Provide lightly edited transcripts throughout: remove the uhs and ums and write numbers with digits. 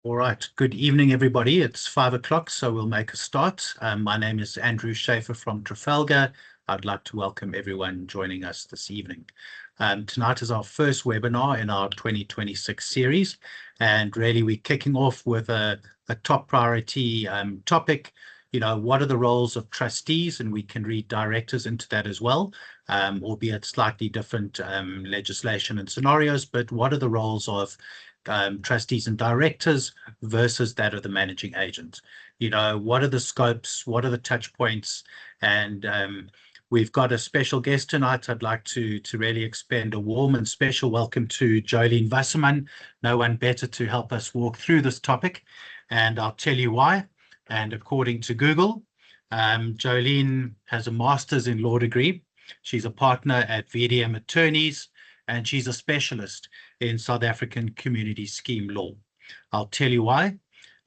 All right. Good evening, everybody. It's 5 o'clock, so we'll make a start. My name is Andrew Schaefer from Trafalgar. I'd like to welcome everyone joining us this evening. Tonight is our first webinar in our 2026 series, and really we're kicking off with a top priority topic. What are the roles of trustees? And we can read directors into that as well, albeit slightly different legislation and scenarios, but what are the roles of trustees and directors versus that of the managing agent? What are the scopes? What are the touch points? And we've got a special guest tonight. I'd like to really extend a warm and special welcome to Jolene Wasserman. No one better to help us walk through this topic, and I'll tell you why. And according to Google, Jolene has a master's in law degree. She's a partner at VDM Attorneys, and she's a specialist in South African community scheme law. I'll tell you why.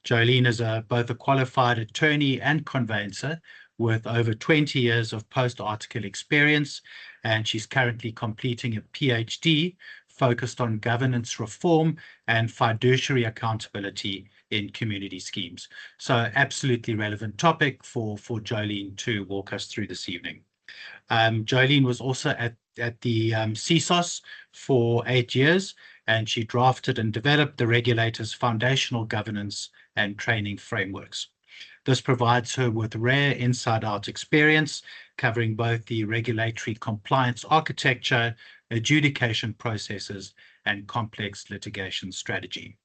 Jolene is both a qualified attorney and conveyancer with over 20 years of post-article experience, and she's currently completing a PhD focused on governance reform and fiduciary accountability in community schemes. So absolutely relevant topic for Jolene to walk us through this evening. Jolene was also at the CSOS for 8 years, and she drafted and developed the regulator's foundational governance and training frameworks. This provides her with rare inside-out experience, covering both the regulatory compliance architecture, adjudication processes, and complex litigation strategy.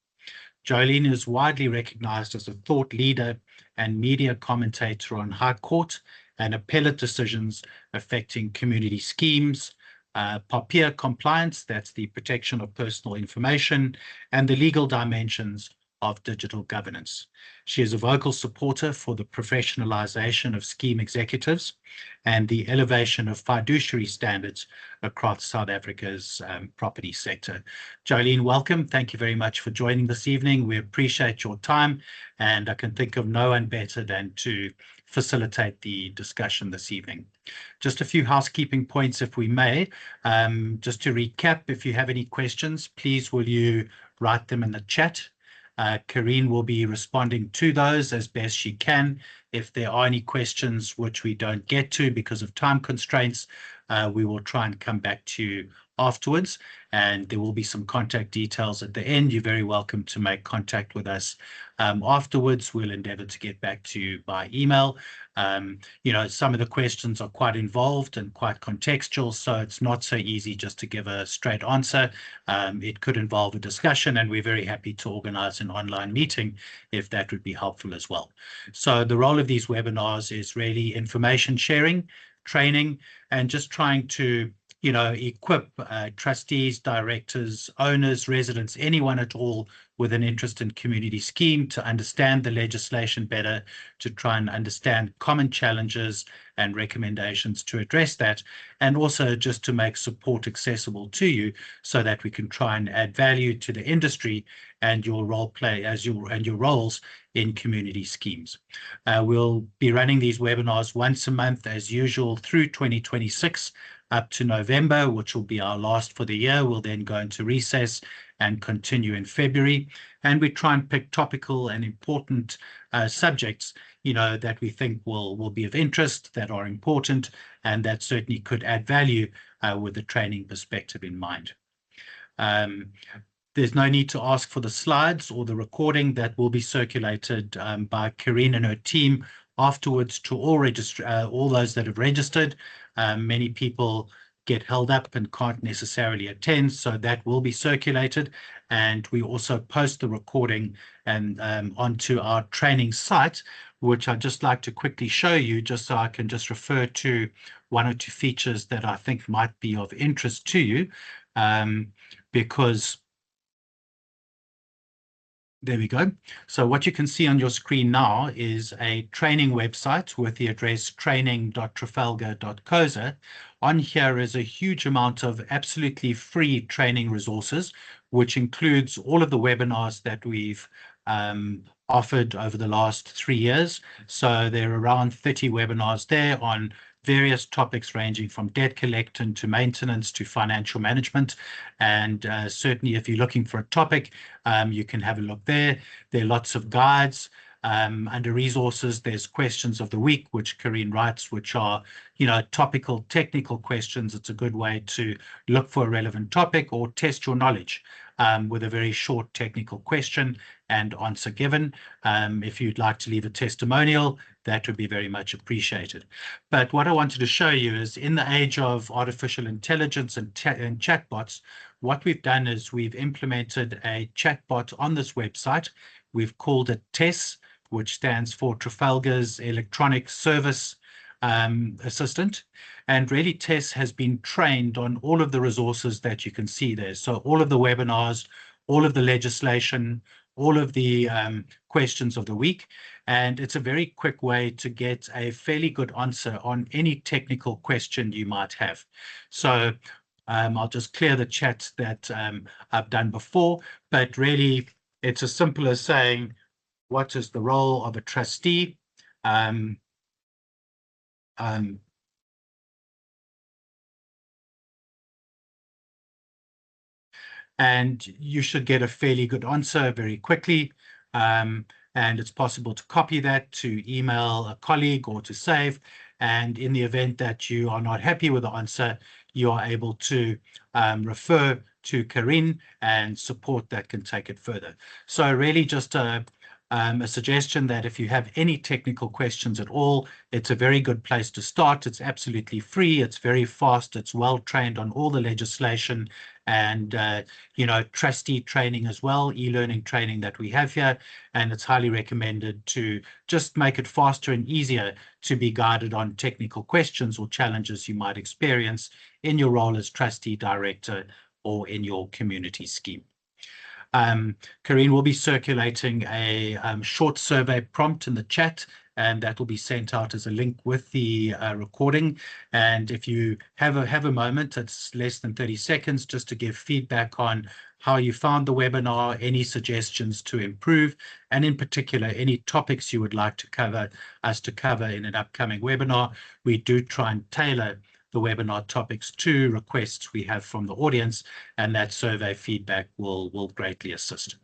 Jolene is widely recognized as a thought leader and media commentator on High Court and appellate decisions affecting community schemes, POPIA compliance, that's the protection of personal information, and the legal dimensions of digital governance. She is a vocal supporter for the professionalization of scheme executives and the elevation of fiduciary standards across South Africa's property sector. Jolene, welcome. Thank you very much for joining this evening. We appreciate your time, and I can think of no one better than to facilitate the discussion this evening. Just a few housekeeping points, if we may. Just to recap, if you have any questions, please will you write them in the chat. Karine will be responding to those as best she can. If there are any questions which we don't get to because of time constraints, we will try and come back to you afterwards, and there will be some contact details at the end. You're very welcome to make contact with us afterwards. We'll endeavor to get back to you by email. Some of the questions are quite involved and quite contextual, so it's not so easy just to give a straight answer. It could involve a discussion, and we're very happy to organize an online meeting if that would be helpful as well. So the role of these webinars is really information sharing, training, and just trying to equip trustees, directors, owners, residents, anyone at all with an interest in community scheme to understand the legislation better, to try and understand common challenges and recommendations to address that, and also just to make support accessible to you so that we can try and add value to the industry and your role play and your roles in community schemes. We'll be running these webinars once a month as usual through 2026 up to November, which will be our last for the year. We'll then go into recess and continue in February. And we try and pick topical and important subjects, that we think will be of interest, that are important, and that certainly could add value with the training perspective in mind. There's no need to ask for the slides or the recording that will be circulated by Karine and her team afterwards to all those that have registered. Many people get held up and can't necessarily attend, so that will be circulated, and we also post the recording and onto our training site, which I'd just like to quickly show you, just so I can just refer to one or two features that I think might be of interest to you, because there we go. So what you can see on your screen now is a training website with the address training.trafalgar.coza. On here is a huge amount of absolutely free training resources, which includes all of the webinars that we've offered over the last 3 years. So there are around 30 webinars there on various topics ranging from debt collecting to maintenance to financial management. And certainly if you're looking for a topic, you can have a look there. There are lots of guides. Under resources, there's questions of the week, which Karine writes, which are, topical, technical questions. It's a good way to look for a relevant topic or test your knowledge with a very short technical question and answer given. If you'd like to leave a testimonial, that would be very much appreciated. But what I wanted to show you is, in the age of artificial intelligence and chatbots, what we've done is we've implemented a chatbot on this website. We've called it TESS, which stands for Trafalgar's Electronic Service Assistant. And really, TESS has been trained on all of the resources that you can see there. So all of the webinars, all of the legislation, all of the questions of the week. And it's a very quick way to get a fairly good answer on any technical question you might have. So I'll just clear the chat that I've done before, but really it's as simple as saying, what is the role of a trustee? And you should get a fairly good answer very quickly. And it's possible to copy that, to email a colleague, or to save. And in the event that you are not happy with the answer, you are able to refer to Karine and support that can take it further. So really just a suggestion that if you have any technical questions at all, it's a very good place to start. It's absolutely free. It's very fast. It's well trained on all the legislation and, trustee training as well, e-learning training that we have here. And it's highly recommended to just make it faster and easier to be guided on technical questions or challenges you might experience in your role as trustee, director, or in your community scheme. Karine will be circulating a short survey prompt in the chat, and that will be sent out as a link with the recording. And if you have a moment, it's less than 30 seconds, just to give feedback on how you found the webinar, any suggestions to improve, and in particular, any topics you would like to cover in an upcoming webinar. We do try and tailor the webinar topics to requests we have from the audience, and that survey feedback will greatly assist.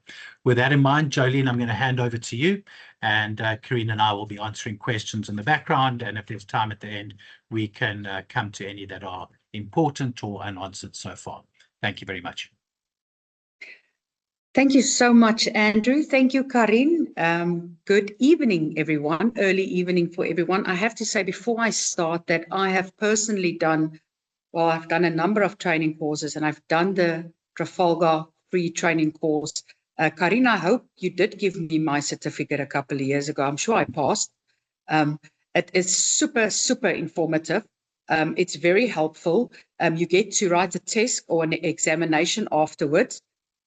With that in mind, Jolene, I'm going to hand over to you, and Karine and I will be answering questions in the background, and if there's time at the end, we can come to any that are important or unanswered so far. Thank you very much. Thank you so much, Andrew. Thank you, Karine. Good evening, everyone. Early evening for everyone. I have to say before I start that I have personally done, I've done a number of training courses, and I've done the Trafalgar free training course. Karine, I hope you did give me my certificate a couple of years ago. I'm sure I passed. It is super, super informative. It's very helpful. You get to write a test or an examination afterwards.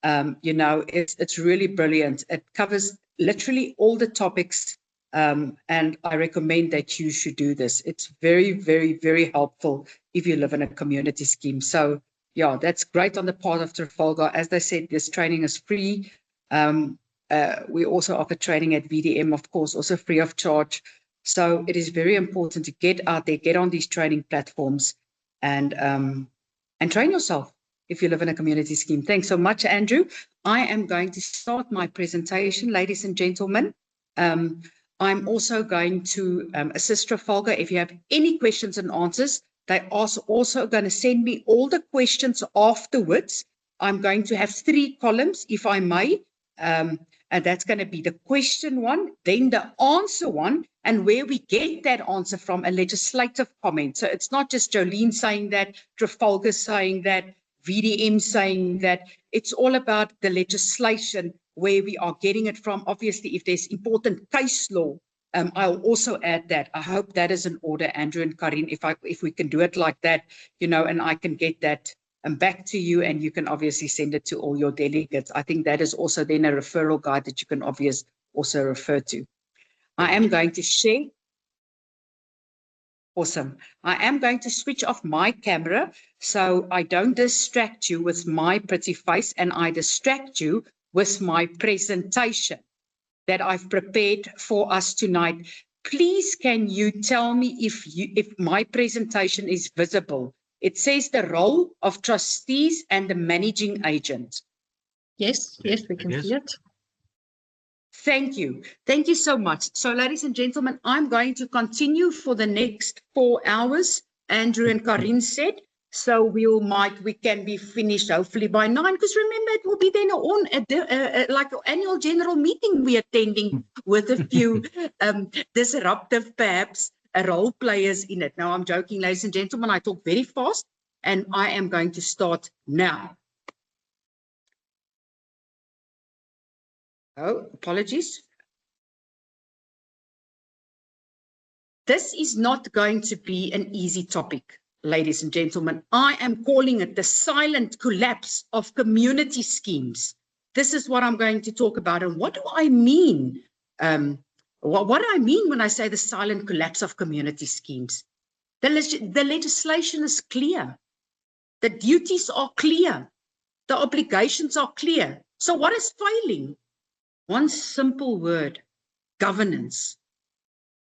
It's really brilliant. It covers literally all the topics, and I recommend that you should do this. It's very, very, very helpful if you live in a community scheme. So, yeah, that's great on the part of Trafalgar. As I said, this training is free. We also offer training at VDM, of course, also free of charge. So it is very important to get out there, get on these training platforms, and train yourself if you live in a community scheme. Thanks so much, Andrew. I am going to start my presentation, ladies and gentlemen. I'm also going to assist Trafalgar. If you have any questions and answers, they are also going to send me all the questions afterwards. I'm going to have 3 columns, if I may, and that's going to be the question one, then the answer one, and where we get that answer from, a legislative comment. So it's not just Jolene saying that, Trafalgar saying that, VDM saying that. It's all about the legislation, where we are getting it from. Obviously, if there's important case law, I'll also add that. I hope that is in order, Andrew and Karine, if we can do it like that, and I can get that back to you, and you can obviously send it to all your delegates. I think that is also then a referral guide that you can obviously also refer to. I am going to share. Awesome. I am going to switch off my camera so I don't distract you with my pretty face, and I distract you with my presentation that I've prepared for us tonight. Please, can you tell me if my presentation is visible? It says the role of trustees and the managing agent. Yes, yes, we can see it. Thank you. Thank you so much. So, ladies and gentlemen, I'm going to continue for the next 4 hours, Andrew and Karin said. So we can be finished hopefully by 9, because remember, it will be then like an annual general meeting we're attending with a few disruptive, perhaps, role players in it. Now, I'm joking, ladies and gentlemen, I talk very fast, and I am going to start now. Oh, apologies. This is not going to be an easy topic, ladies and gentlemen. I am calling it the silent collapse of community schemes. This is what I'm going to talk about. And what do I mean? What do I mean when I say the silent collapse of community schemes? The legislation is clear. The duties are clear. The obligations are clear. So what is failing? One simple word: governance.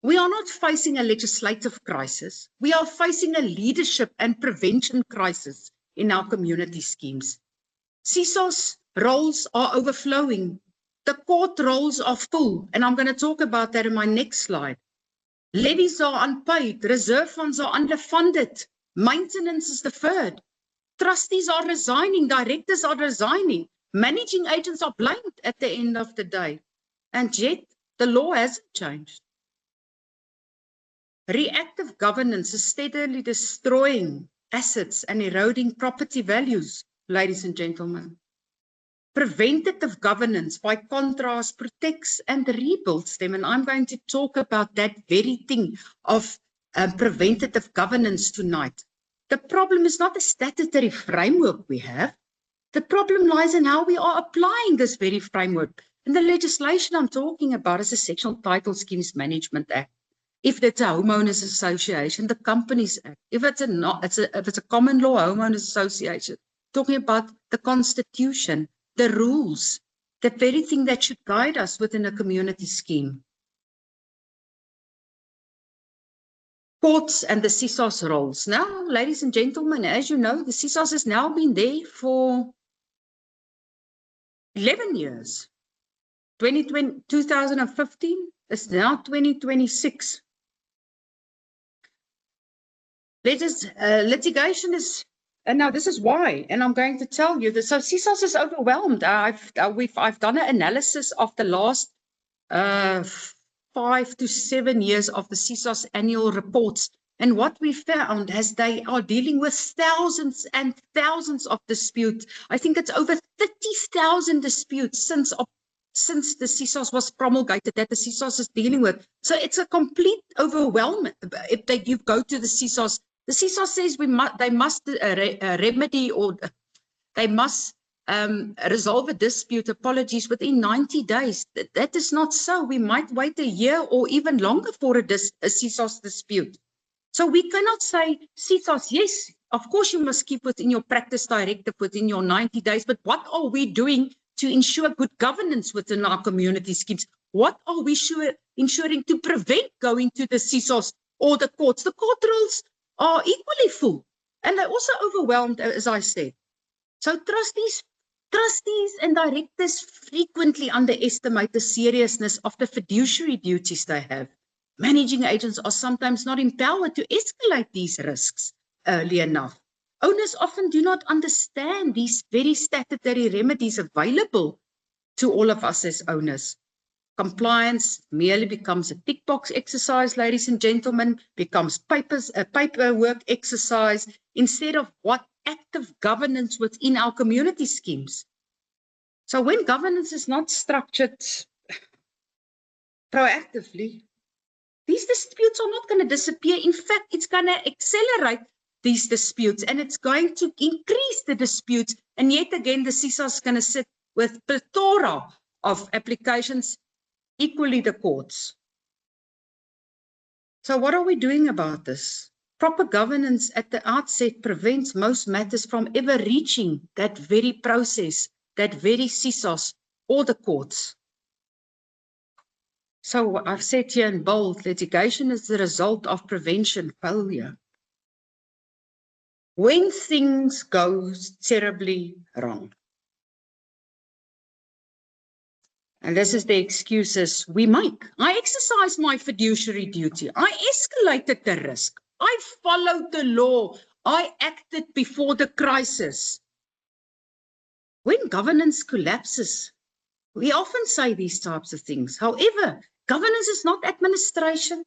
We are not facing a legislative crisis. We are facing a leadership and prevention crisis in our community schemes. CSOS roles are overflowing. The court roles are full, and I'm going to talk about that in my next slide. Levies are unpaid. Reserve funds are underfunded. Maintenance is deferred. Trustees are resigning. Directors are resigning. Managing agents are blamed at the end of the day. And yet, the law hasn't changed. Reactive governance is steadily destroying assets and eroding property values, ladies and gentlemen. Preventative governance, by contrast, protects and rebuilds them. And I'm going to talk about that very thing of preventative governance tonight. The problem is not the statutory framework we have. The problem lies in how we are applying this very framework. And the legislation I'm talking about is the Sectional Title Schemes Management Act. If it's a homeowners association, the Companies Act. If it's a common law homeowners association, talking about the Constitution, the rules, the very thing that should guide us within a community scheme. Courts and the CSOS roles. Now, ladies and gentlemen, as you know, the CSOS has now been there for 11 years. 2015 is now 2026. Litigation is, and now this is why, and I'm going to tell you this. So CSOS is overwhelmed. I've done an analysis of the last 5 to 7 years of the CSOS annual reports. And what we found is they are dealing with thousands and thousands of disputes. I think it's over 30,000 disputes since the CSOS was promulgated that the CSOS is dealing with. So it's a complete overwhelm. If you go to the CSOS says they must remedy, or they must resolve a dispute, apologies, within 90 days. That is not so. We might wait a year or even longer for a CSOS dispute. So we cannot say, CSOS, yes, of course you must keep within your practice directive within your 90 days, but what are we doing to ensure good governance within our community schemes? What are we ensuring to prevent going to the CSOS or the courts? The court rules are equally full, and they're also overwhelmed, as I said. So trustees and directors frequently underestimate the seriousness of the fiduciary duties they have. Managing agents are sometimes not empowered to escalate these risks early enough. Owners often do not understand these very statutory remedies available to all of us as owners. Compliance merely becomes a tick box exercise, ladies and gentlemen, becomes a paperwork exercise instead of what active governance within our community schemes. So when governance is not structured proactively, these disputes are not going to disappear. In fact, it's going to accelerate these disputes, and it's going to increase the disputes. And yet again, the CSOS is going to sit with plethora of applications, equally the courts. So what are we doing about this? Proper governance at the outset prevents most matters from ever reaching that very process, that very CSOS or the courts. So I've said here in bold, litigation is the result of prevention failure. When things go terribly wrong, and this is the excuses we make. I exercised my fiduciary duty. I escalated the risk. I followed the law. I acted before the crisis. When governance collapses, we often say these types of things. However, governance is not administration.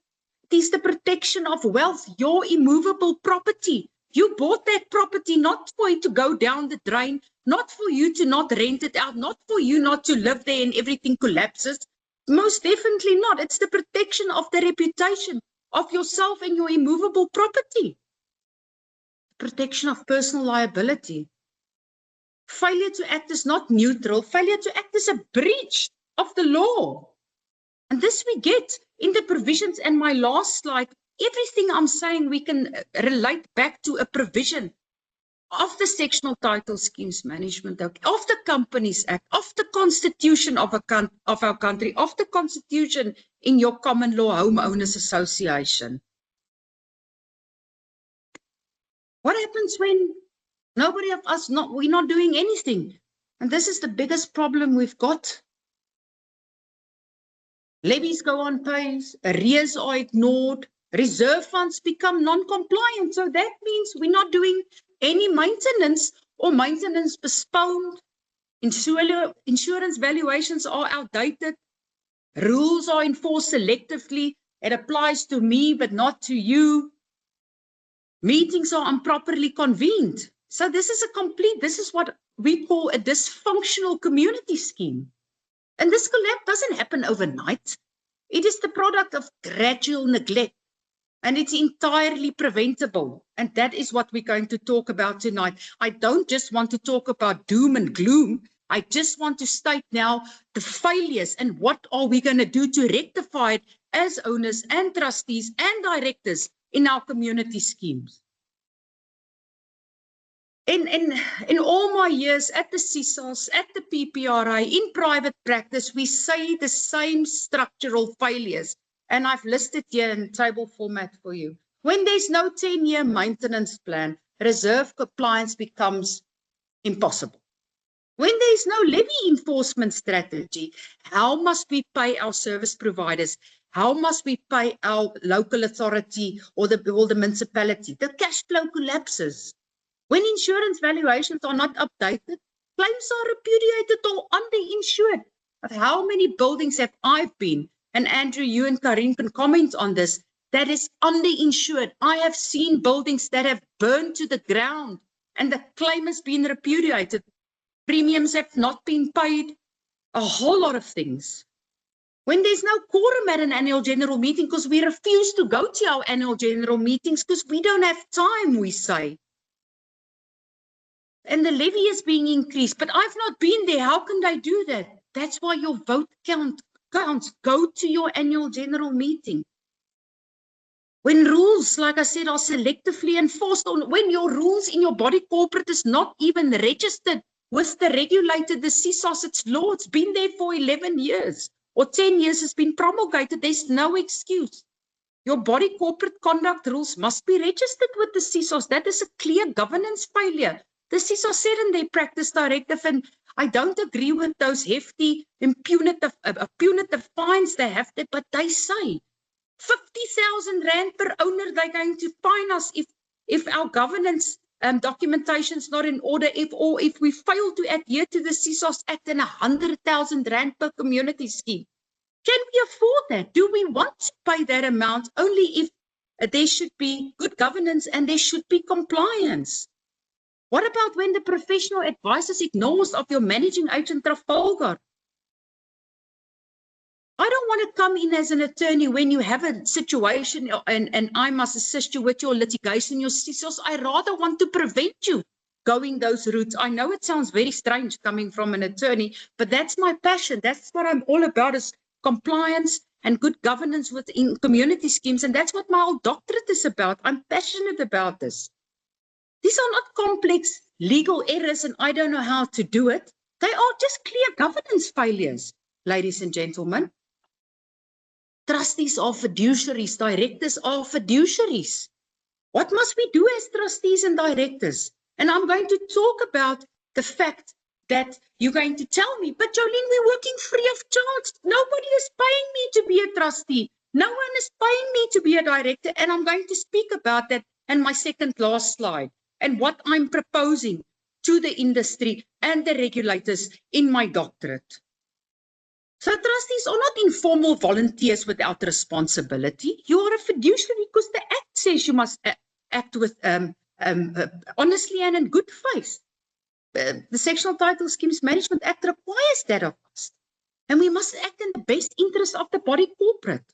It is the protection of wealth, your immovable property. You bought that property not for it to go down the drain, not for you to not rent it out, not for you not to live there and everything collapses. Most definitely not. It's the protection of the reputation of yourself and your immovable property. Protection of personal liability. Failure to act is not neutral. Failure to act is a breach of the law. And this we get in the provisions. And my last slide, everything I'm saying we can relate back to a provision of the Sectional Title Schemes Management Act, of the Companies Act, of the Constitution of our country, of the Constitution in your Common Law Homeowners Association. What happens when nobody of us, we're not doing anything? And this is the biggest problem we've got. Levies go unpaid, arrears are ignored, reserve funds become non-compliant. So that means we're not doing any maintenance or maintenance postponed. Insurance valuations are outdated. Rules are enforced selectively. It applies to me, but not to you. Meetings are improperly convened. So this is what we call a dysfunctional community scheme. And this collapse doesn't happen overnight. It is the product of gradual neglect, and it's entirely preventable. And that is what we're going to talk about tonight. I don't just want to talk about doom and gloom. I just want to state now the failures and what are we going to do to rectify it as owners and trustees and directors in our community schemes. In all my years at the CSOS, at the PPRI, in private practice, we say the same structural failures. And I've listed here in table format for you. When there's no 10-year maintenance plan, reserve compliance becomes impossible. When there's no levy enforcement strategy, how must we pay our service providers? How must we pay our local authority or the municipality? The cash flow collapses. When insurance valuations are not updated, claims are repudiated or underinsured. But how many buildings have I been, and Andrew, you and Karin can comment on this, that is underinsured? I have seen buildings that have burned to the ground and the claim has been repudiated. Premiums have not been paid, a whole lot of things. When there's no quorum at an annual general meeting because we refuse to go to our annual general meetings because we don't have time, we say. And the levy is being increased, but I've not been there. How can I do that? That's why your vote counts. Go to your annual general meeting. When rules, like I said, are selectively enforced, or when your rules in your body corporate is not even registered with the regulator, the CSOS, it's law, it's been there for 11 years or 10 years, it's been promulgated, there's no excuse. Your body corporate conduct rules must be registered with the CSOS. That is a clear governance failure. The CSOS said in their practice directive, and I don't agree with those hefty punitive fines they have, but they say 50,000 rand per owner they're going to fine us if our governance documentation is not in order, if we fail to adhere to the CSOS Act, and 100,000 rand per community scheme. Can we afford that? Do we want to pay that amount only if there should be good governance and there should be compliance? What about when the professional advisors ignores of your managing agent Trafalgar? I don't want to come in as an attorney when you have a situation and I must assist you with your litigation, your CSOS. I rather want to prevent you going those routes. I know it sounds very strange coming from an attorney, but that's my passion. That's what I'm all about, is compliance and good governance within community schemes. And that's what my whole doctorate is about. I'm passionate about this. These are not complex legal errors and I don't know how to do it. They are just clear governance failures, ladies and gentlemen. Trustees are fiduciaries. Directors are fiduciaries. What must we do as trustees and directors? And I'm going to talk about the fact that you're going to tell me, but Jolene, we're working free of charge. Nobody is paying me to be a trustee. No one is paying me to be a director. And I'm going to speak about that in my second last slide and what I'm proposing to the industry and the regulators in my doctorate. So trustees are not informal volunteers without responsibility. You are a fiduciary because the Act says you must act with honestly and in good faith. The Sectional Title Schemes Management Act requires that of us. And we must act in the best interest of the body corporate.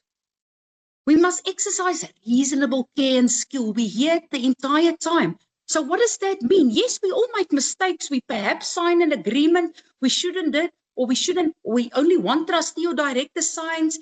We must exercise reasonable care and skill. We hear it the entire time. So what does that mean? Yes, we all make mistakes. We perhaps sign an agreement we shouldn't do, or we shouldn't. We only one trustee or director signs,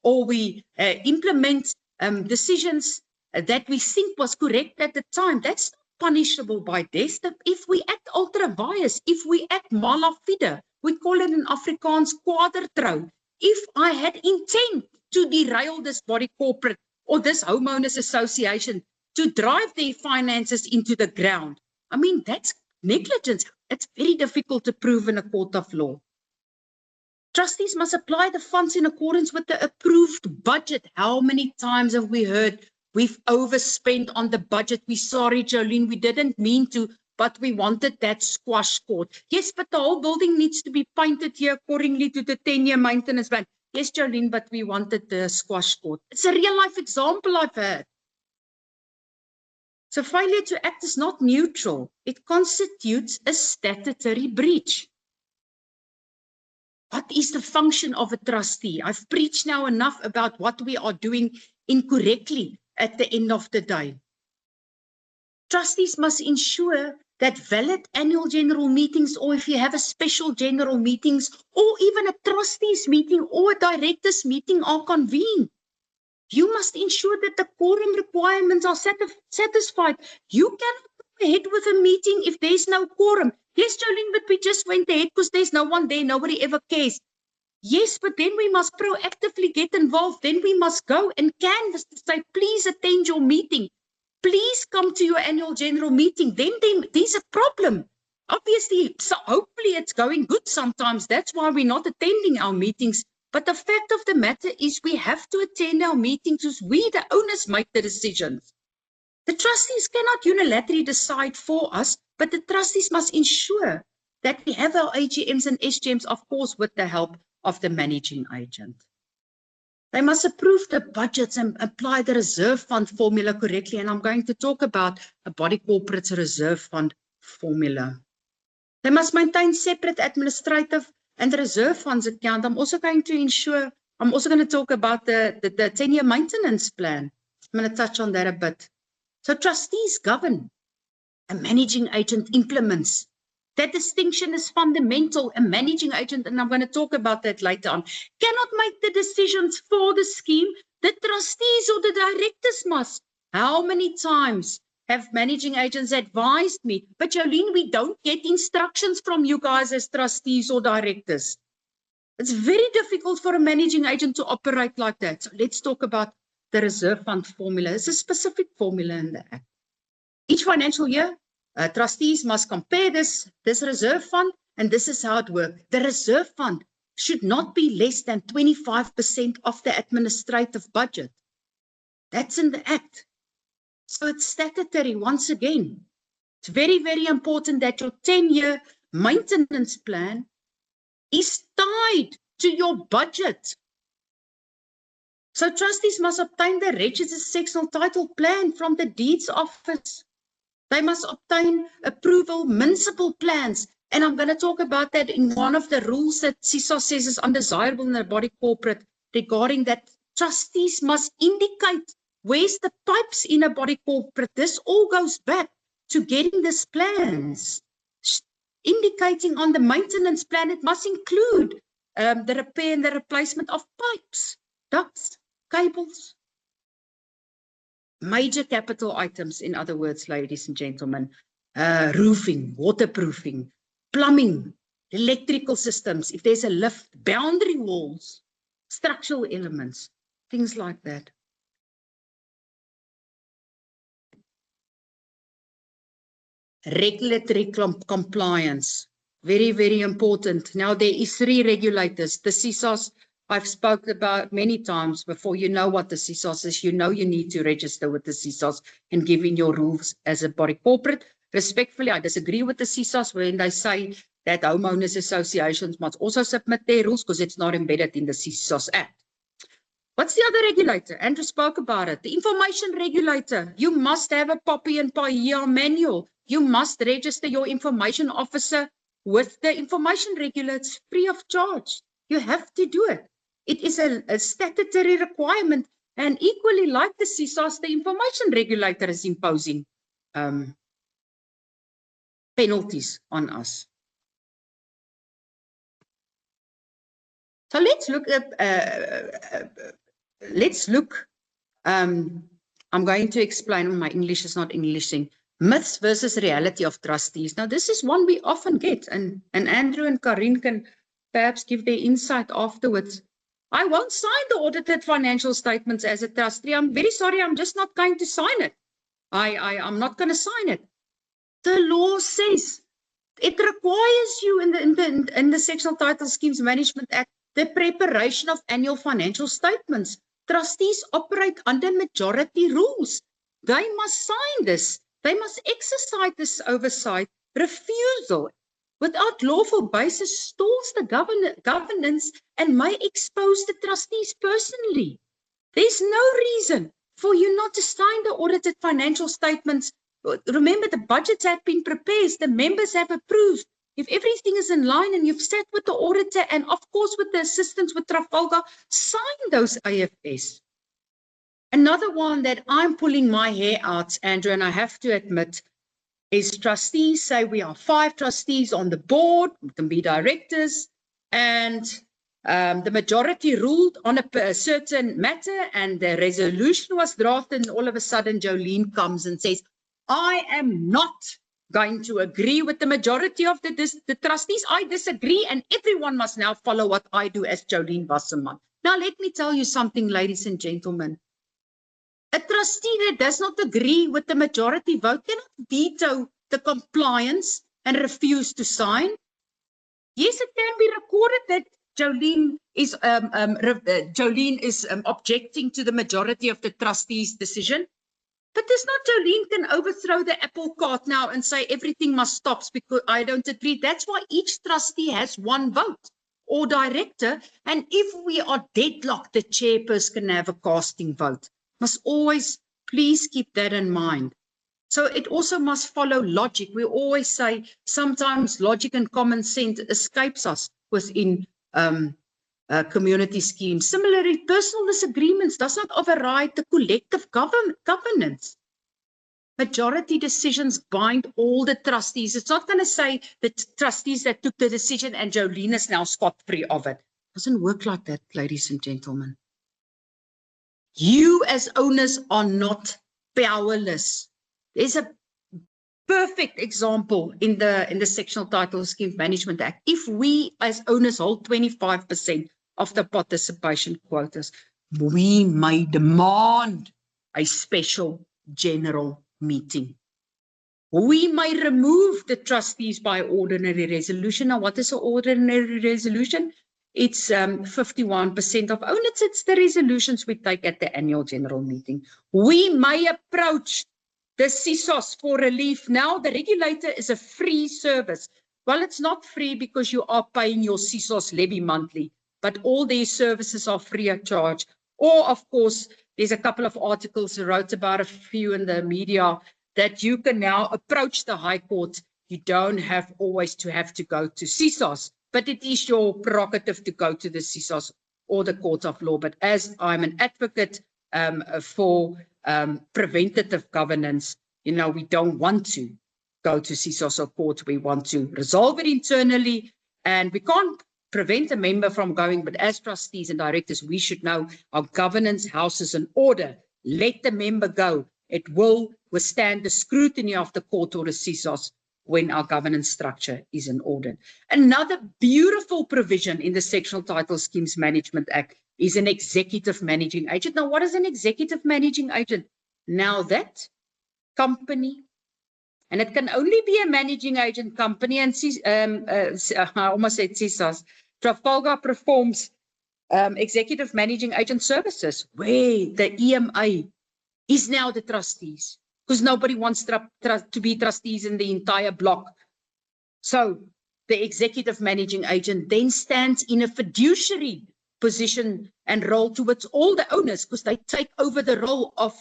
or we implement decisions that we think was correct at the time. That's not punishable by death. If we act ultra vires, if we act malafide, we call it in Afrikaans quadertrou. If I had intent to derail this body corporate or this homeowners association to drive their finances into the ground, I mean, that's negligence. It's very difficult to prove in a court of law. Trustees must apply the funds in accordance with the approved budget. How many times have we heard we've overspent on the budget? We're sorry, Jolene, we didn't mean to, but we wanted that squash court. Yes, but the whole building needs to be painted here accordingly to the 10-year maintenance plan. Yes, Jolene, but we wanted the squash court. It's a real life example I've had. So failure to act is not neutral. It constitutes a statutory breach. What is the function of a trustee? I've preached now enough about what we are doing incorrectly at the end of the day. Trustees must ensure that valid annual general meetings, or if you have a special general meetings, or even a trustees meeting or a directors meeting are convened. You must ensure that the quorum requirements are satisfied. You cannot go ahead with a meeting if there's no quorum. Yes, Jolene, but we just went ahead because there's no one there. Nobody ever cares. Yes, but then we must proactively get involved. Then we must go and canvass to say, please attend your meeting. Please come to your annual general meeting. Then there's a problem. Obviously, so hopefully it's going good sometimes. That's why we're not attending our meetings. But the fact of the matter is we have to attend our meetings because we, the owners, make the decisions. The trustees cannot unilaterally decide for us, but the trustees must ensure that we have our AGMs and SGMs, of course, with the help of the managing agent. They must approve the budgets and apply the reserve fund formula correctly. And I'm going to talk about a body corporate's reserve fund formula. They must maintain separate administrative and the reserve funds account. I'm also going to talk about the 10-year maintenance plan. I'm going to touch on that a bit. So trustees govern. A managing agent implements. That distinction is fundamental. A managing agent, and I'm going to talk about that later on, cannot make the decisions for the scheme. The trustees or the directors must. How many times have managing agents advised me, but Jolene, we don't get instructions from you guys as trustees or directors. It's very difficult for a managing agent to operate like that. So let's talk about the reserve fund formula. It's a specific formula in the Act. Each financial year, trustees must compare this reserve fund, and this is how it works. The reserve fund should not be less than 25% of the administrative budget. That's in the Act. So it's statutory once again. It's very, very important that your 10-year maintenance plan is tied to your budget. So trustees must obtain the registered sectional title plan from the deeds office. They must obtain approval municipal plans. And I'm going to talk about that in one of the rules that CISA says is undesirable in a body corporate regarding that trustees must indicate where's the pipes in a body corporate. This all goes back to getting these plans. Indicating on the maintenance plan, it must include the repair and the replacement of pipes, ducts, cables. Major capital items, in other words, ladies and gentlemen, roofing, waterproofing, plumbing, electrical systems, if there's a lift, boundary walls, structural elements, things like that. Regulatory compliance, very, very important. Now, there is 3 regulators. The CSOS, I've spoken about many times before. You know what the CSOS is. You know you need to register with the CSOS and give in your rules as a body corporate. Respectfully, I disagree with the CSOS when they say that homeowners associations must also submit their rules because it's not embedded in the CSOS Act. What's the other regulator? Andrew spoke about it. The information regulator. You must have a POPI and PAIA manual. You must register your information officer with the information regulator. It's free of charge. You have to do it. It is a statutory requirement. And equally like the CSOS, the information regulator is imposing penalties on us. So let's look at, I'm going to explain, my English is not Englishing, myths versus reality of trustees. Now, this is one we often get, and Andrew and Karin can perhaps give their insight afterwards. I won't sign the audited financial statements as a trustee. I'm very sorry, I'm just not going to sign it. I'm not going to sign it. The law says it requires you in the Sectional Title Schemes Management Act the preparation of annual financial statements. Trustees operate under majority rules. They must sign this. They must exercise this oversight. Refusal without lawful basis stalls the governance and may expose the trustees personally. There's no reason for you not to sign the audited financial statements. Remember, the budgets have been prepared. The members have approved. If everything is in line and you've sat with the auditor and, of course, with the assistance with Trafalgar, sign those AFS. Another one that I'm pulling my hair out, Andrew, and I have to admit, is trustees say we are 5 trustees on the board, we can be directors, and the majority ruled on a certain matter and the resolution was drafted, and all of a sudden Jolene comes and says, I am not going to agree with the majority of the trustees. I disagree, and everyone must now follow what I do as Jolene Wasserman. Now, let me tell you something, ladies and gentlemen. A trustee that does not agree with the majority vote cannot veto the compliance and refuse to sign. Yes, it can be recorded that Jolene is objecting to the majority of the trustees' decision. But there's not Jolene can overthrow the apple cart now and say everything must stop because I don't agree. That's why each trustee has 1 vote or director. And if we are deadlocked, the chairperson can have a casting vote. Must always please keep that in mind. So it also must follow logic. We always say sometimes logic and common sense escapes us within community schemes. Similarly, personal disagreements does not override the collective governance. Majority decisions bind all the trustees. It's not going to say the trustees that took the decision and Jolene is now scot-free of it. It doesn't work like that, ladies and gentlemen. You as owners are not powerless. There's a perfect example in the Sectional Title Schemes Management Act. If we as owners hold 25% of the participation quotas, we may demand a special general meeting. We may remove the trustees by ordinary resolution. Now, what is an ordinary resolution? It's 51% of owners. It's the resolutions we take at the annual general meeting. We may approach the CSOS for relief. Now, the regulator is a free service. Well, it's not free because you are paying your CSOS levy monthly, but all these services are free of charge. Or, of course, there's a couple of articles I wrote about a few in the media that you can now approach the High Court. You don't have always to have to go to CSOS, but it is your prerogative to go to the CSOS or the Court of Law. But as I'm an advocate for preventative governance, we don't want to go to CSOS or court. We want to resolve it internally, and we can't prevent a member from going, but as trustees and directors, we should know our governance house is in order. Let the member go. It will withstand the scrutiny of the court or the CSOS when our governance structure is in order. Another beautiful provision in the Sectional Title Schemes Management Act is an executive managing agent. Now, what is an executive managing agent? Now that company, and it can only be a managing agent company, and I almost said CISAs, Trafalgar performs executive managing agent services, where the EMA is now the trustees, because nobody wants to be trustees in the entire block. So the executive managing agent then stands in a fiduciary position and role towards all the owners, because they take over the role of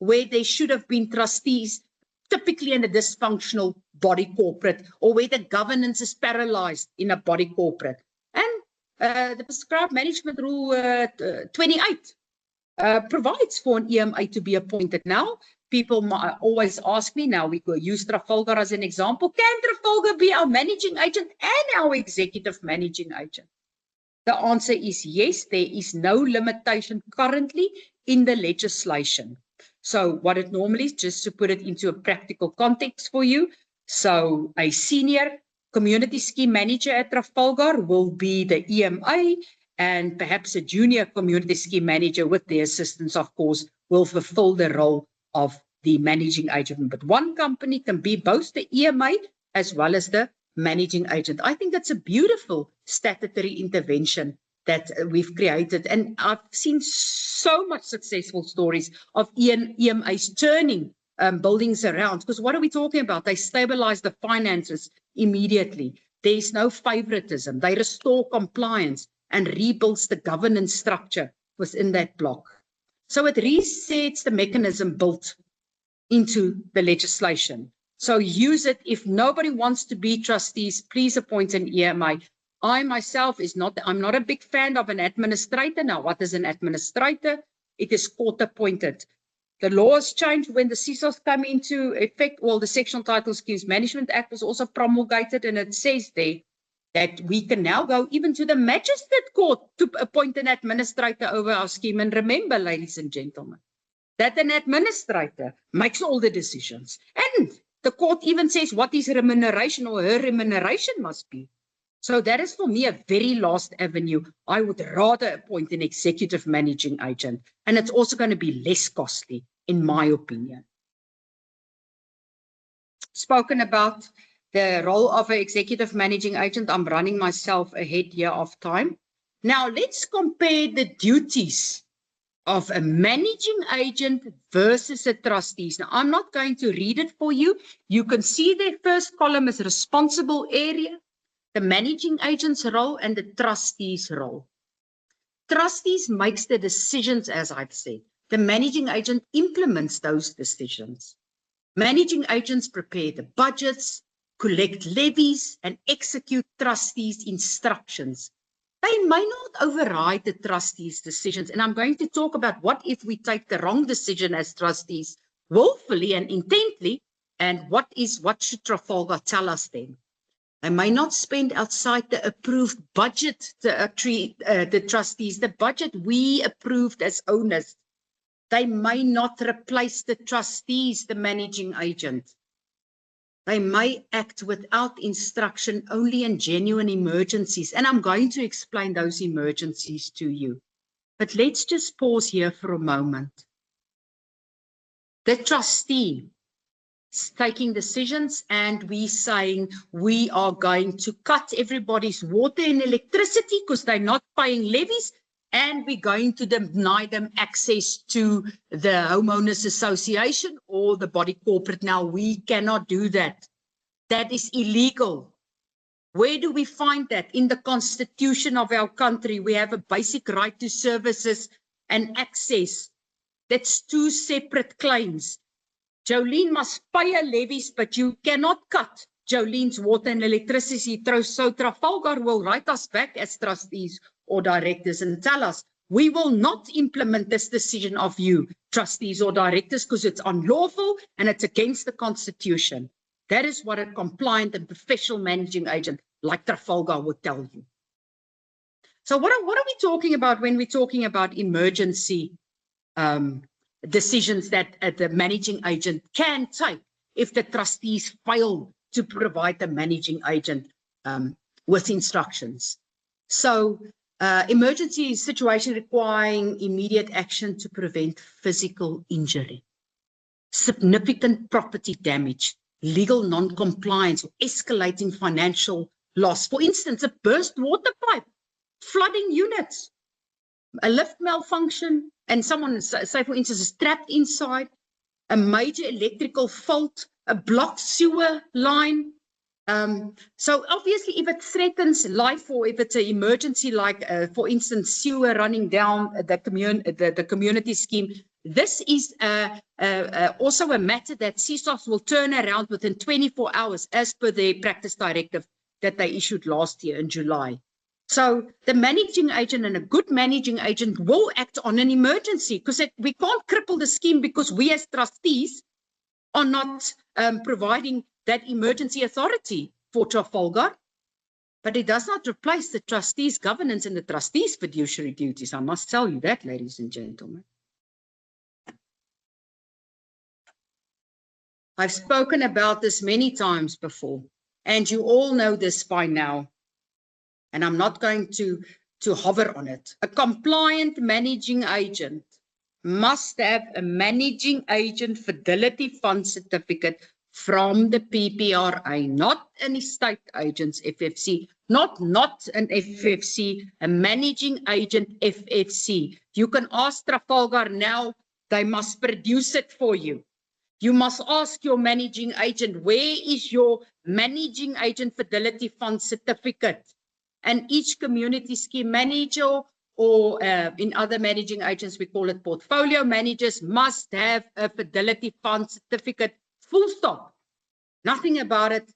where they should have been trustees, typically in a dysfunctional body corporate, or where the governance is paralyzed in a body corporate. And the prescribed management rule 28 provides for an EMA to be appointed. Now, people always ask me, now we go use Trafalgar as an example, can Trafalgar be our managing agent and our executive managing agent? The answer is yes. There is no limitation currently in the legislation. So what it normally is, just to put it into a practical context for you, so a senior community scheme manager at Trafalgar will be the EMA, and perhaps a junior community scheme manager, with the assistance, of course, will fulfill the role of the managing agent. But one company can be both the EMA as well as the managing agent. I think that's a beautiful statutory intervention that we've created. And I've seen so much successful stories of EMAs turning buildings around. Because what are we talking about? They stabilize the finances immediately. There is no favoritism. They restore compliance and rebuilds the governance structure within that block. So it resets the mechanism built into the legislation. So use it. If nobody wants to be trustees, please appoint an EMA. I myself I'm not a big fan of an administrator. Now, what is an administrator? It is court appointed. The laws changed when the CISOs come into effect. Well, the Sectional Title Schemes Management Act was also promulgated, and it says there that we can now go even to the magistrate court to appoint an administrator over our scheme. And remember, ladies and gentlemen, that an administrator makes all the decisions. And the court even says what his remuneration or her remuneration must be. So that is for me a very last avenue. I would rather appoint an executive managing agent, and it's also going to be less costly, in my opinion. Spoken about the role of an executive managing agent. I'm running myself ahead here of time. Now let's compare the duties of a managing agent versus a trustees. Now, I'm not going to read it for you. You can see the first column is responsible area, the managing agent's role, and the trustees' role. Trustees makes the decisions, as I've said. The managing agent implements those decisions. Managing agents prepare the budgets, collect levies, and execute trustees' instructions. They may not override the trustees' decisions. And I'm going to talk about what if we take the wrong decision as trustees willfully and intently, and what should Trafalgar tell us then? They may not spend outside the approved budget, the trustees, the budget we approved as owners. They may not replace the trustees, the managing agent. They may act without instruction only in genuine emergencies. And I'm going to explain those emergencies to you. But let's just pause here for a moment. The trustee is taking decisions, and we saying we are going to cut everybody's water and electricity because they're not paying levies, and we're going to deny them access to the homeowners association or the body corporate. Now, we cannot do that. That is illegal. Where do we find that? In the constitution of our country, we have a basic right to services and access. That's two separate claims. Jolene must pay her levies, but you cannot cut Jolene's water and electricity. So Trafalgar will write us back as trustees or directors and tell us, we will not implement this decision of you, trustees or directors, because it's unlawful and it's against the Constitution. That is what a compliant and professional managing agent like Trafalgar would tell you. So what are we talking about when we're talking about emergency decisions that the managing agent can take if the trustees fail to provide the managing agent with instructions? So Emergency situation requiring immediate action to prevent physical injury, significant property damage, legal non-compliance, or escalating financial loss. For instance, a burst water pipe, flooding units, a lift malfunction, and someone, say for instance, is trapped inside, a major electrical fault, a blocked sewer line. So obviously, if it threatens life, or if it's an emergency, like for instance, sewer running down the community scheme, this is also a matter that CSOS will turn around within 24 hours, as per the practice directive that they issued last year in July. So the managing agent and a good managing agent will act on an emergency, because we can't cripple the scheme because we as trustees are not providing that emergency authority for Trafalgar. But it does not replace the trustees' governance and the trustees' fiduciary duties. I must tell you that, ladies and gentlemen. I've spoken about this many times before, and you all know this by now. And I'm not going to hover on it. A compliant managing agent must have a managing agent fidelity fund certificate from the PPRA, not an estate agent's FFC, not an FFC, a managing agent FFC. You can ask Trafalgar now, they must produce it for you. You must ask your managing agent, where is your managing agent fidelity fund certificate? And each community scheme manager, or in other managing agents, we call it portfolio managers, must have a fidelity fund certificate, full stop. Nothing about it.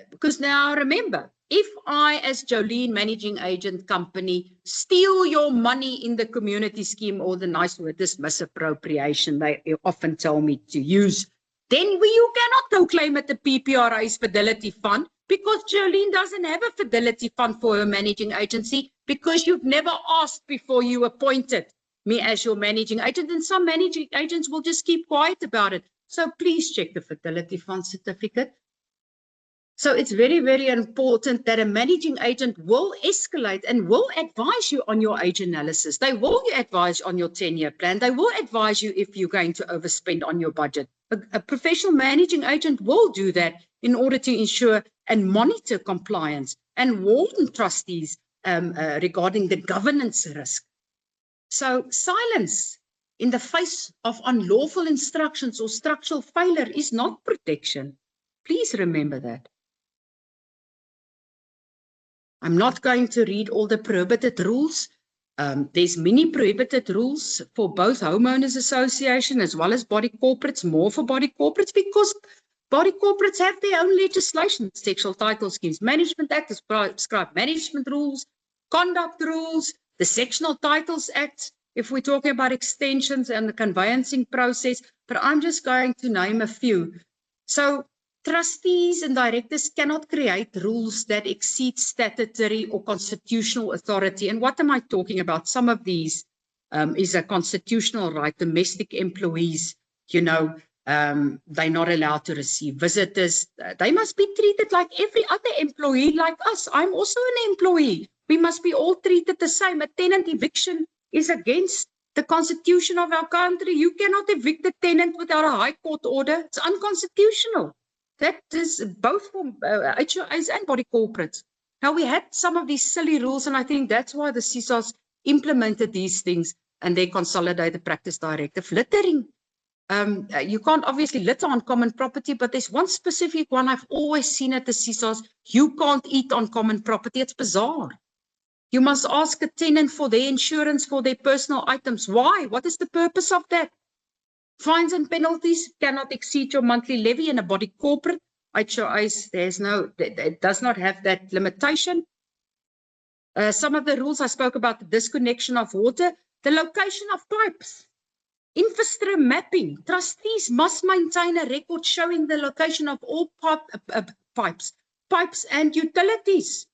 Because now remember, if I, as Jolene, managing agent company, steal your money in the community scheme, or the nice word is misappropriation, they often tell me to use, then you cannot go claim at the PPRA's fidelity fund, because Jolene doesn't have a fidelity fund for her managing agency, because you've never asked before you appointed me as your managing agent, and some managing agents will just keep quiet about it. So please check the fidelity fund certificate. So it's very, very important that a managing agent will escalate and will advise you on your age analysis. They will advise on your 10-year plan. They will advise you if you're going to overspend on your budget. A professional managing agent will do that in order to ensure and monitor compliance and warn trustees regarding the governance risk. So silence in the face of unlawful instructions or structural failure is not protection. Please remember that. I'm not going to read all the prohibited rules. There's many prohibited rules for both homeowners association as well as body corporates, more for body corporates, because body corporates have their own legislation. Sexual Title Schemes Management Act has prescribed management rules, conduct rules, the Sectional Titles Act, if we're talking about extensions and the conveyancing process, but I'm just going to name a few. So trustees and directors cannot create rules that exceed statutory or constitutional authority. And what am I talking about? Some of these is a constitutional right. Domestic employees, you know, they're not allowed to receive visitors. They must be treated like every other employee like us. I'm also an employee. We must be all treated the same. A tenant eviction is against the constitution of our country. You cannot evict a tenant without a high court order. It's unconstitutional. That is both for HOAs and body corporates. Now, we had some of these silly rules, and I think that's why the CSOS implemented these things and they consolidated practice directive. Littering. You can't obviously litter on common property, but there's one specific one I've always seen at the CSOS. You can't eat on common property. It's bizarre. You must ask a tenant for their insurance for their personal items. Why? What is the purpose of that? Fines and penalties cannot exceed your monthly levy in a body corporate. HOAs, it does not have that limitation. Some of the rules I spoke about, the disconnection of water, the location of pipes, infrastructure mapping. Trustees must maintain a record showing the location of all pipes and utilities.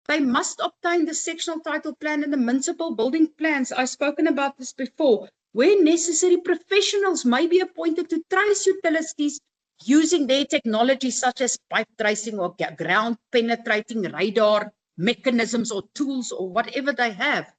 They must obtain the sectional title plan and the municipal building plans. I've spoken about this before. Where necessary, professionals may be appointed to trace utilities using their technology such as pipe tracing or ground penetrating radar mechanisms or tools or whatever they have.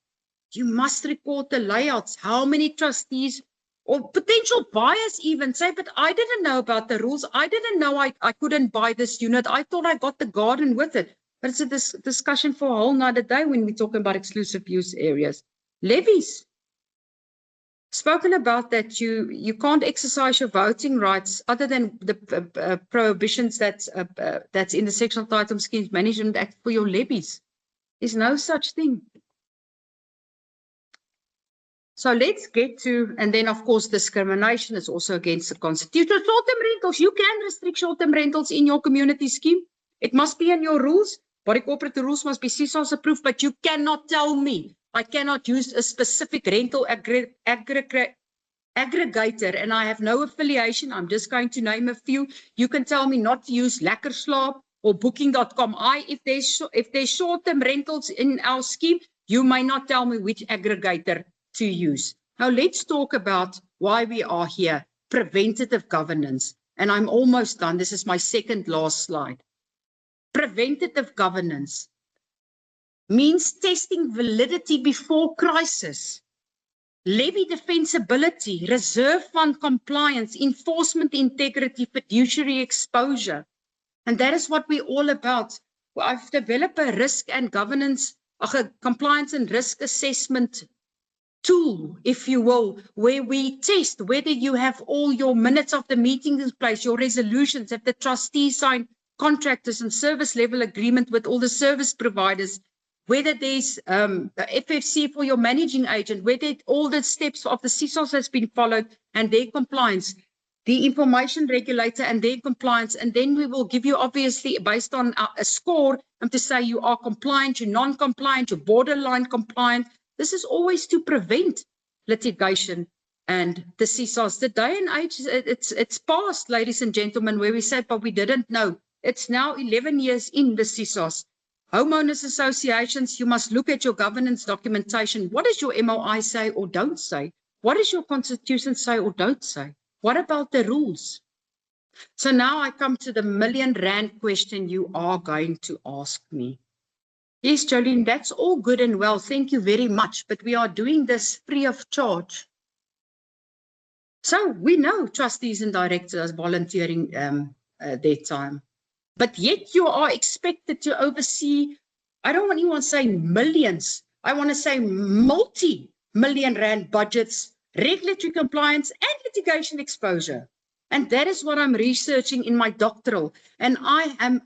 You must record the layouts, how many trustees or potential buyers even say, but I didn't know about the rules. I didn't know I couldn't buy this unit. I thought I got the garden with it. But it's a discussion for a whole nother day when we're talking about exclusive use areas. Levies. Spoken about that you can't exercise your voting rights other than the prohibitions that's in the Sectional Title Schemes Management Act for your levies. There's no such thing. So let's get to, and then of course discrimination is also against the Constitution. Short-term rentals, you can restrict short-term rentals in your community scheme. It must be in your rules. Body corporate rules must be CSOS approved, but you cannot tell me I cannot use a specific rental aggregator and I have no affiliation. I'm just going to name a few. You can tell me not to use Lekkerslaap or Booking.com. If there's short-term rentals in our scheme, you may not tell me which aggregator to use. Now let's talk about why we are here. Preventative governance. And I'm almost done. This is my second last slide. Preventative governance means testing validity before crisis, levy defensibility, reserve fund compliance, enforcement integrity, fiduciary exposure. And that is what we're all about. Well, I've developed a risk and governance, a compliance and risk assessment tool, if you will, where we test whether you have all your minutes of the meeting in place, your resolutions, have the trustees signed contractors and service level agreement with all the service providers, whether there's FFC for your managing agent, whether all the steps of the CSOS has been followed and their compliance, the information regulator and their compliance, and then we will give you obviously based on a score to say you are compliant, you're non-compliant, you're borderline compliant. This is always to prevent litigation and the CSOS. The day and age, it's past, ladies and gentlemen, where we said, but we didn't know. It's now 11 years in the CSOS. Homeowners associations, you must look at your governance documentation. What does your MOI say or don't say? What does your constitution say or don't say? What about the rules? So now I come to the R1 million question you are going to ask me. Yes, Jolene, that's all good and well. Thank you very much. But we are doing this free of charge. So we know trustees and directors are volunteering their time. But yet you are expected to oversee, I don't want anyone to say millions. I want to say multi-million rand budgets, regulatory compliance and litigation exposure. And that is what I'm researching in my doctoral. And I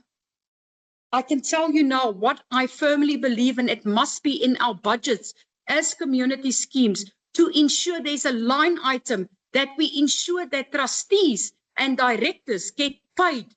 can tell you now what I firmly believe, and it must be in our budgets as community schemes to ensure there's a line item that we ensure that trustees and directors get paid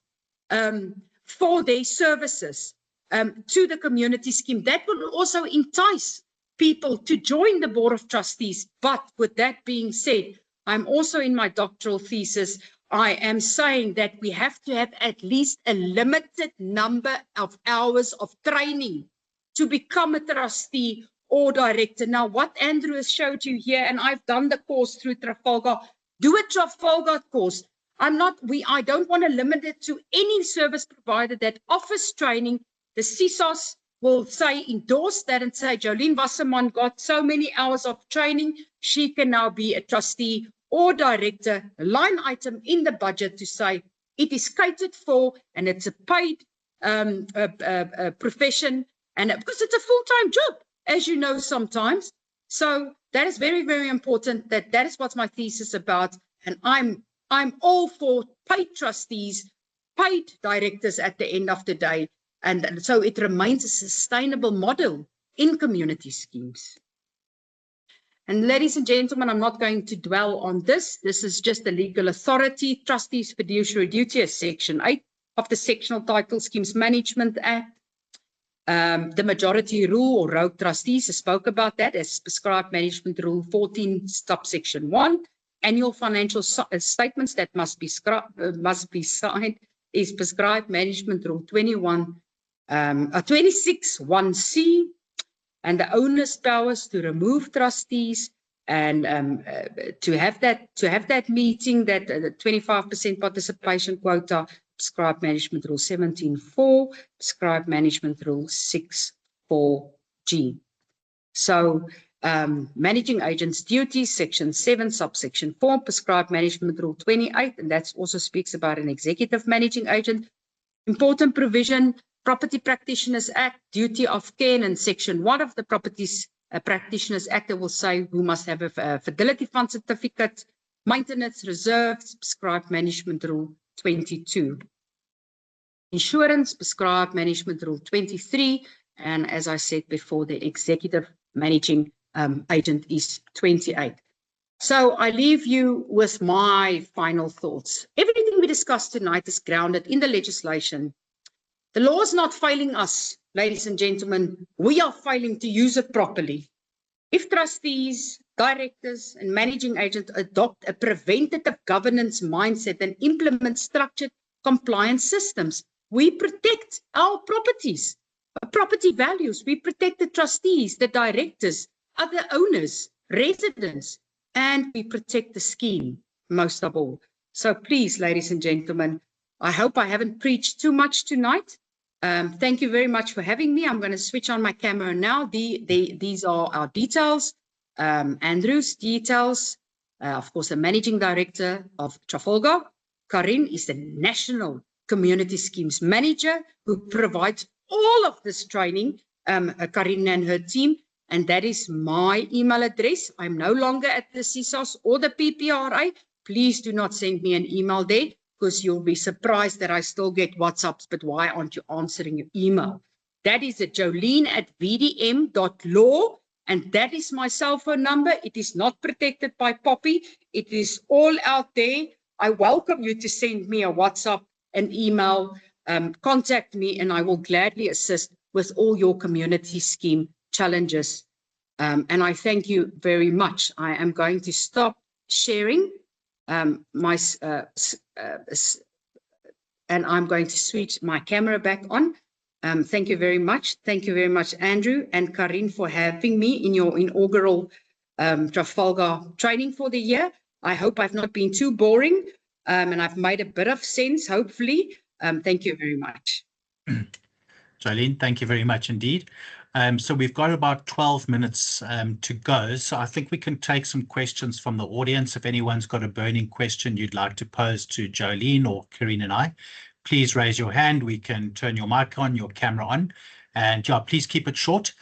for their services to the community scheme. That will also entice people to join the Board of Trustees. But with that being said, I'm also in my doctoral thesis, I am saying that we have to have at least a limited number of hours of training to become a trustee or director. Now, what Andrew has showed you here, and I've done the course through Trafalgar, do a Trafalgar course. I don't want to limit it to any service provider that offers training. The CSOS will say, endorse that and say, Jolene Wasserman got so many hours of training, she can now be a trustee or director, a line item in the budget to say it is catered for and it's a paid profession, and because it's a full-time job, as you know sometimes. So that is very, very important. That is what my thesis about, and I'm all for paid trustees, paid directors at the end of the day, and so it remains a sustainable model in community schemes. And ladies and gentlemen, I'm not going to dwell on this. This is just the legal authority, trustees' fiduciary duty as Section 8 of the Sectional Title Schemes Management Act. The majority rule or rogue trustees, I spoke about that as prescribed management rule 14, subsection 1. Annual financial statements that must be signed is prescribed management rule 26 1C. And the owner's powers to remove trustees and to have that meeting, that 25% participation quota, prescribed management rule 17.4, prescribed management rule 6 4G. So managing agents' duties, section 7, subsection 4, prescribed management rule 28, and that also speaks about an executive managing agent. Important provision, Property Practitioners Act, duty of care, and section 1 of the Properties Practitioners Act will say who must have a fidelity fund certificate, maintenance reserves, prescribed management rule 22. Insurance, prescribed management rule 23, and as I said before, the executive managing agent is 28. So I leave you with my final thoughts. Everything we discussed tonight is grounded in the legislation. The law is not failing us, ladies and gentlemen. We are failing to use it properly. If trustees, directors, and managing agents adopt a preventative governance mindset and implement structured compliance systems, we protect our properties, property values. We protect the trustees, the directors, other owners, residents, and we protect the scheme most of all. So please, ladies and gentlemen, I hope I haven't preached too much tonight. Thank you very much for having me. I'm going to switch on my camera now. These are our details. Andrew's details, of course, the managing director of Trafalgar. Karin is the national community schemes manager who provides all of this training, Karin and her team. And that is my email address. I'm no longer at the CSOS or the PPRA. Please do not send me an email there, because you'll be surprised that I still get WhatsApps, but why aren't you answering your email? That is at jolene@vdm.law, and that is my cell phone number. It is not protected by Poppy. It is all out there. I welcome you to send me a WhatsApp, an email, contact me, and I will gladly assist with all your community scheme challenges. And I thank you very much. I am going to stop sharing and I'm going to switch my camera back on. Thank you very much. Thank you very much, Andrew and Karin, for having me in your inaugural Trafalgar training for the year. I hope I've not been too boring and I've made a bit of sense, hopefully. Thank you very much. Jolene, thank you very much indeed. So we've got about 12 minutes to go. So I think we can take some questions from the audience. If anyone's got a burning question you'd like to pose to Jolene or Karin and I, please raise your hand. We can turn your mic on, your camera on. And yeah, please keep it short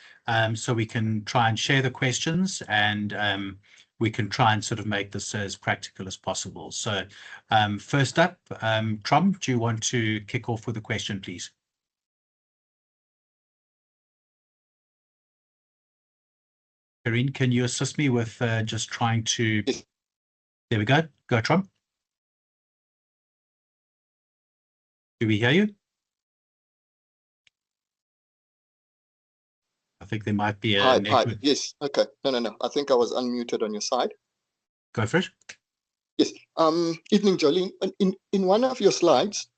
so we can try and share the questions and we can try and sort of make this as practical as possible. So first up, Trom, do you want to kick off with a question, please? Karin, can you assist me with just trying to... There we go. Go, Trom. Do we hear you? I think there might be a... Hi. Yes. Okay. No. I think I was unmuted on your side. Go for it. Yes. Evening, Jolene. In one of your slides,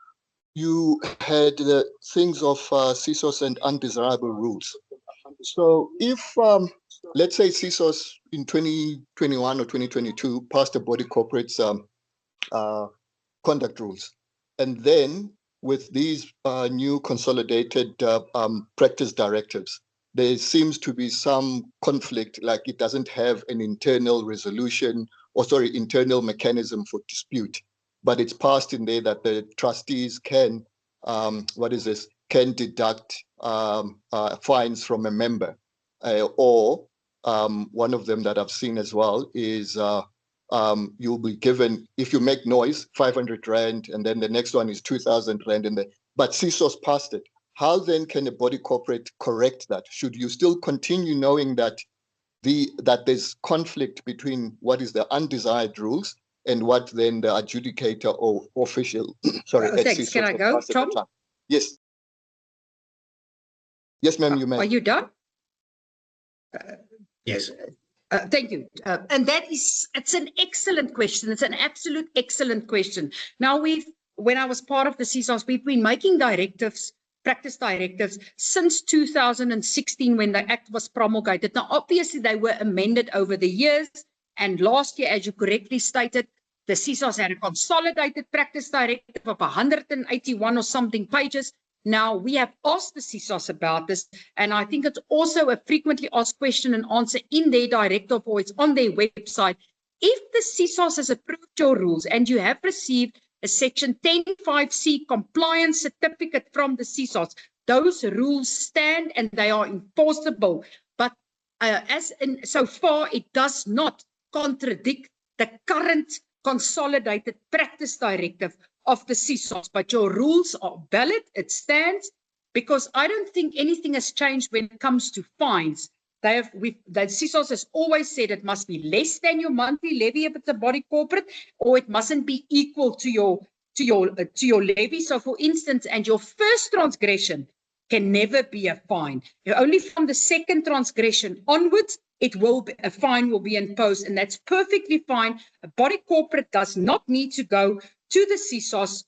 you had the things of CSOS and undesirable rules. So if... let's say CSOS in 2021 or 2022 passed the body corporate's conduct rules. And then with these new consolidated practice directives, there seems to be some conflict, like it doesn't have an internal resolution internal mechanism for dispute. But it's passed in there that the trustees can, can deduct fines from a member. Or one of them that I've seen as well is you'll be given, if you make noise, 500 Rand, and then the next one is 2,000 Rand. But CSOS passed it. How then can a body corporate correct that? Should you still continue knowing that there's conflict between what is the undesired rules and what then the adjudicator or official, Thanks. Can I go, Tom? Yes. Yes, ma'am, you may. Are you done? Yes. Thank you. And it's an excellent question. It's an absolute excellent question. Now, when I was part of the CSOS, we've been making practice directives since 2016 when the Act was promulgated. Now, obviously, they were amended over the years. And last year, as you correctly stated, the CSOS had a consolidated practice directive of 181 or something pages. Now, we have asked the CSOS about this, and I think it's also a frequently asked question and answer in their directive, or it's on their website. If the CSOS has approved your rules and you have received a Section 10.5C compliance certificate from the CSOS, those rules stand and they are enforceable. But so far, it does not contradict the current consolidated practice directive of the CSOS. But your rules are valid, it stands, because I don't think anything has changed when it comes to fines. The CSOS has always said it must be less than your monthly levy if it's a body corporate, or it mustn't be equal to your levy. So, for instance, and your first transgression can never be a fine. Only from the second transgression onwards, a fine will be imposed, and that's perfectly fine. A body corporate does not need to go to the CSOS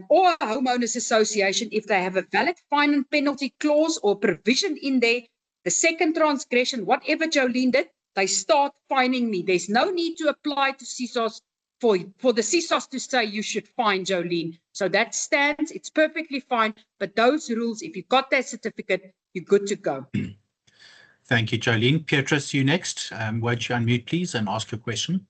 or a homeowners association if they have a valid fine and penalty clause or provision in there. The second transgression, whatever Jolene did, they start fining me. There's no need to apply to CSOS for the CSOS to say you should fine Jolene. So that stands, it's perfectly fine. But those rules, if you've got that certificate, you're good to go. Thank you, Jolene. Petrus, you next. Won't you unmute, please, and ask your question?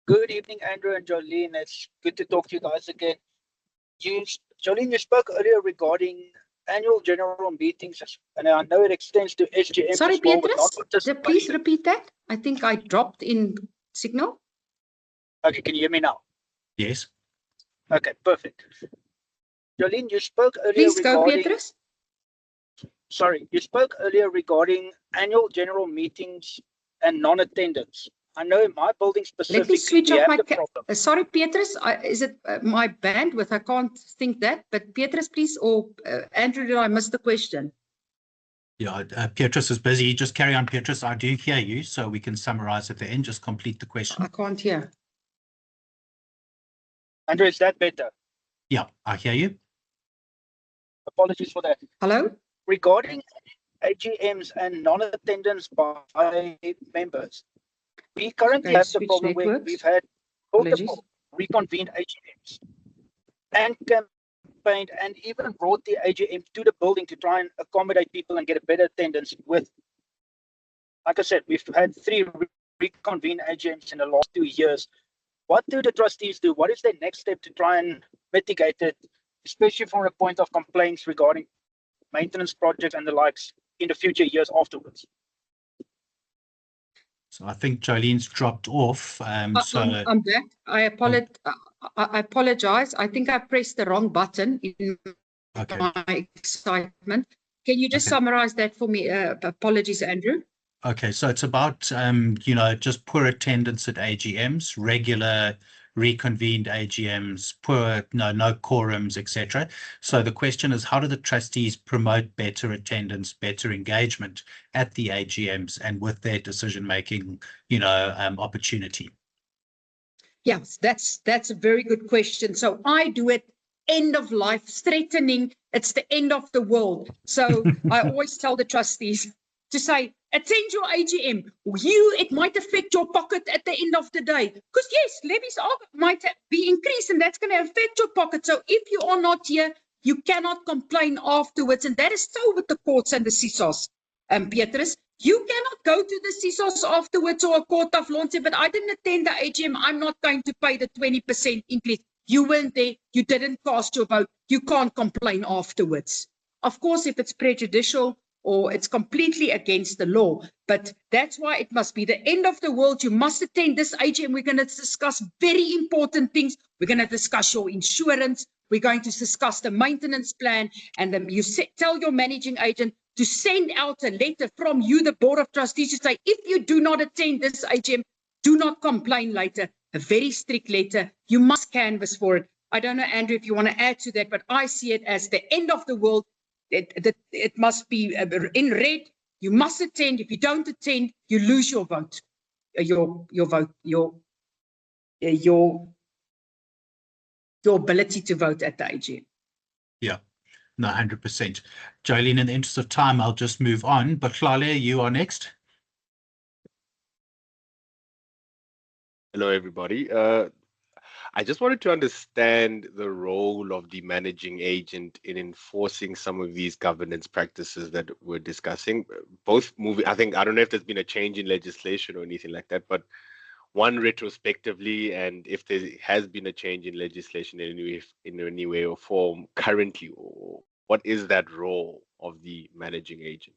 Good evening, Andrew and Jolene. It's good to talk to you guys again. Jolene, you spoke earlier regarding annual general meetings, and I know it extends to SGM. Sorry, Petrus, please repeat that. I think I dropped in signal. Okay, can you hear me now? Yes. Okay, perfect. Jolene, you spoke earlier Please go, Petrus. Sorry, you spoke earlier regarding annual general meetings and non-attendance. I know in my building specifically, let me switch off my sorry, Petrus, is it my bandwidth? I can't think that, but Petrus, please, or Andrew, did I miss the question? Yeah, Petrus is busy. Just carry on, Petrus. I do hear you, so we can summarize at the end. Just complete the question. I can't hear. Andrew, is that better? Yeah, I hear you. Apologies for that. Hello? Regarding AGMs and non-attendance by members, we currently have the problem where we've had multiple reconvened AGMs and campaigned and even brought the AGM to the building to try and accommodate people and get a better attendance with. Like I said, we've had 3 reconvened AGMs in the last 2 years. What do the trustees do? What is their next step to try and mitigate it, especially from a point of complaints regarding maintenance projects and the likes in the future years afterwards? So I think Jolene's dropped off. I'm back. I apologize. I think I pressed the wrong button in my excitement. Can you just summarize that for me? Apologies, Andrew. Okay, so it's about, just poor attendance at AGMs, regular reconvened AGMs, no quorums, etc. So the question is, how do the trustees promote better attendance, better engagement at the AGMs and with their decision-making, opportunity? Yes, that's a very good question. So I do it end of life, threatening, it's the end of the world. So I always tell the trustees to say, attend your AGM. It might affect your pocket at the end of the day. Because yes, levies might be increased and that's going to affect your pocket. So if you are not here, you cannot complain afterwards. And that is so with the courts and the CSOS, Petrus. You cannot go to the CSOS afterwards or a court of law and say, but I didn't attend the AGM. I'm not going to pay the 20% increase. You weren't there. You didn't cast your vote. You can't complain afterwards. Of course, if it's prejudicial, or it's completely against the law. But that's why it must be the end of the world. You must attend this AGM. We're going to discuss very important things. We're going to discuss your insurance. We're going to discuss the maintenance plan. And then you tell your managing agent to send out a letter from you, the Board of Trustees, to say, if you do not attend this AGM, do not complain later. A very strict letter. You must canvass for it. I don't know, Andrew, if you want to add to that, but I see it as the end of the world. It must be in red. You must attend. If you don't attend, you lose your vote. Your ability to vote at the AGM. Yeah, no, 100%. Jolene, in the interest of time, I'll just move on. But Hlahle, you are next. Hello, everybody. I just wanted to understand the role of the managing agent in enforcing some of these governance practices that we're discussing. Both moving, I don't know if there's been a change in legislation or anything like that, but one retrospectively, and if there has been a change in legislation in any way or form currently, or what is that role of the managing agent?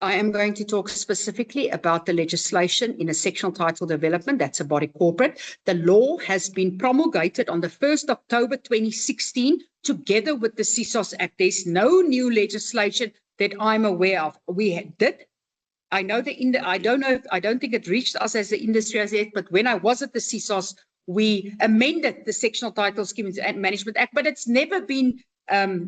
I am going to talk specifically about the legislation in a sectional title development. That's a body corporate. The law has been promulgated on the 1st October 2016, together with the CSOS Act. There's no new legislation that I'm aware of. We did. I know I don't think it reached us as the industry as yet, but when I was at the CSOS, we amended the Sectional Title Schemes and Management Act, but it's never been,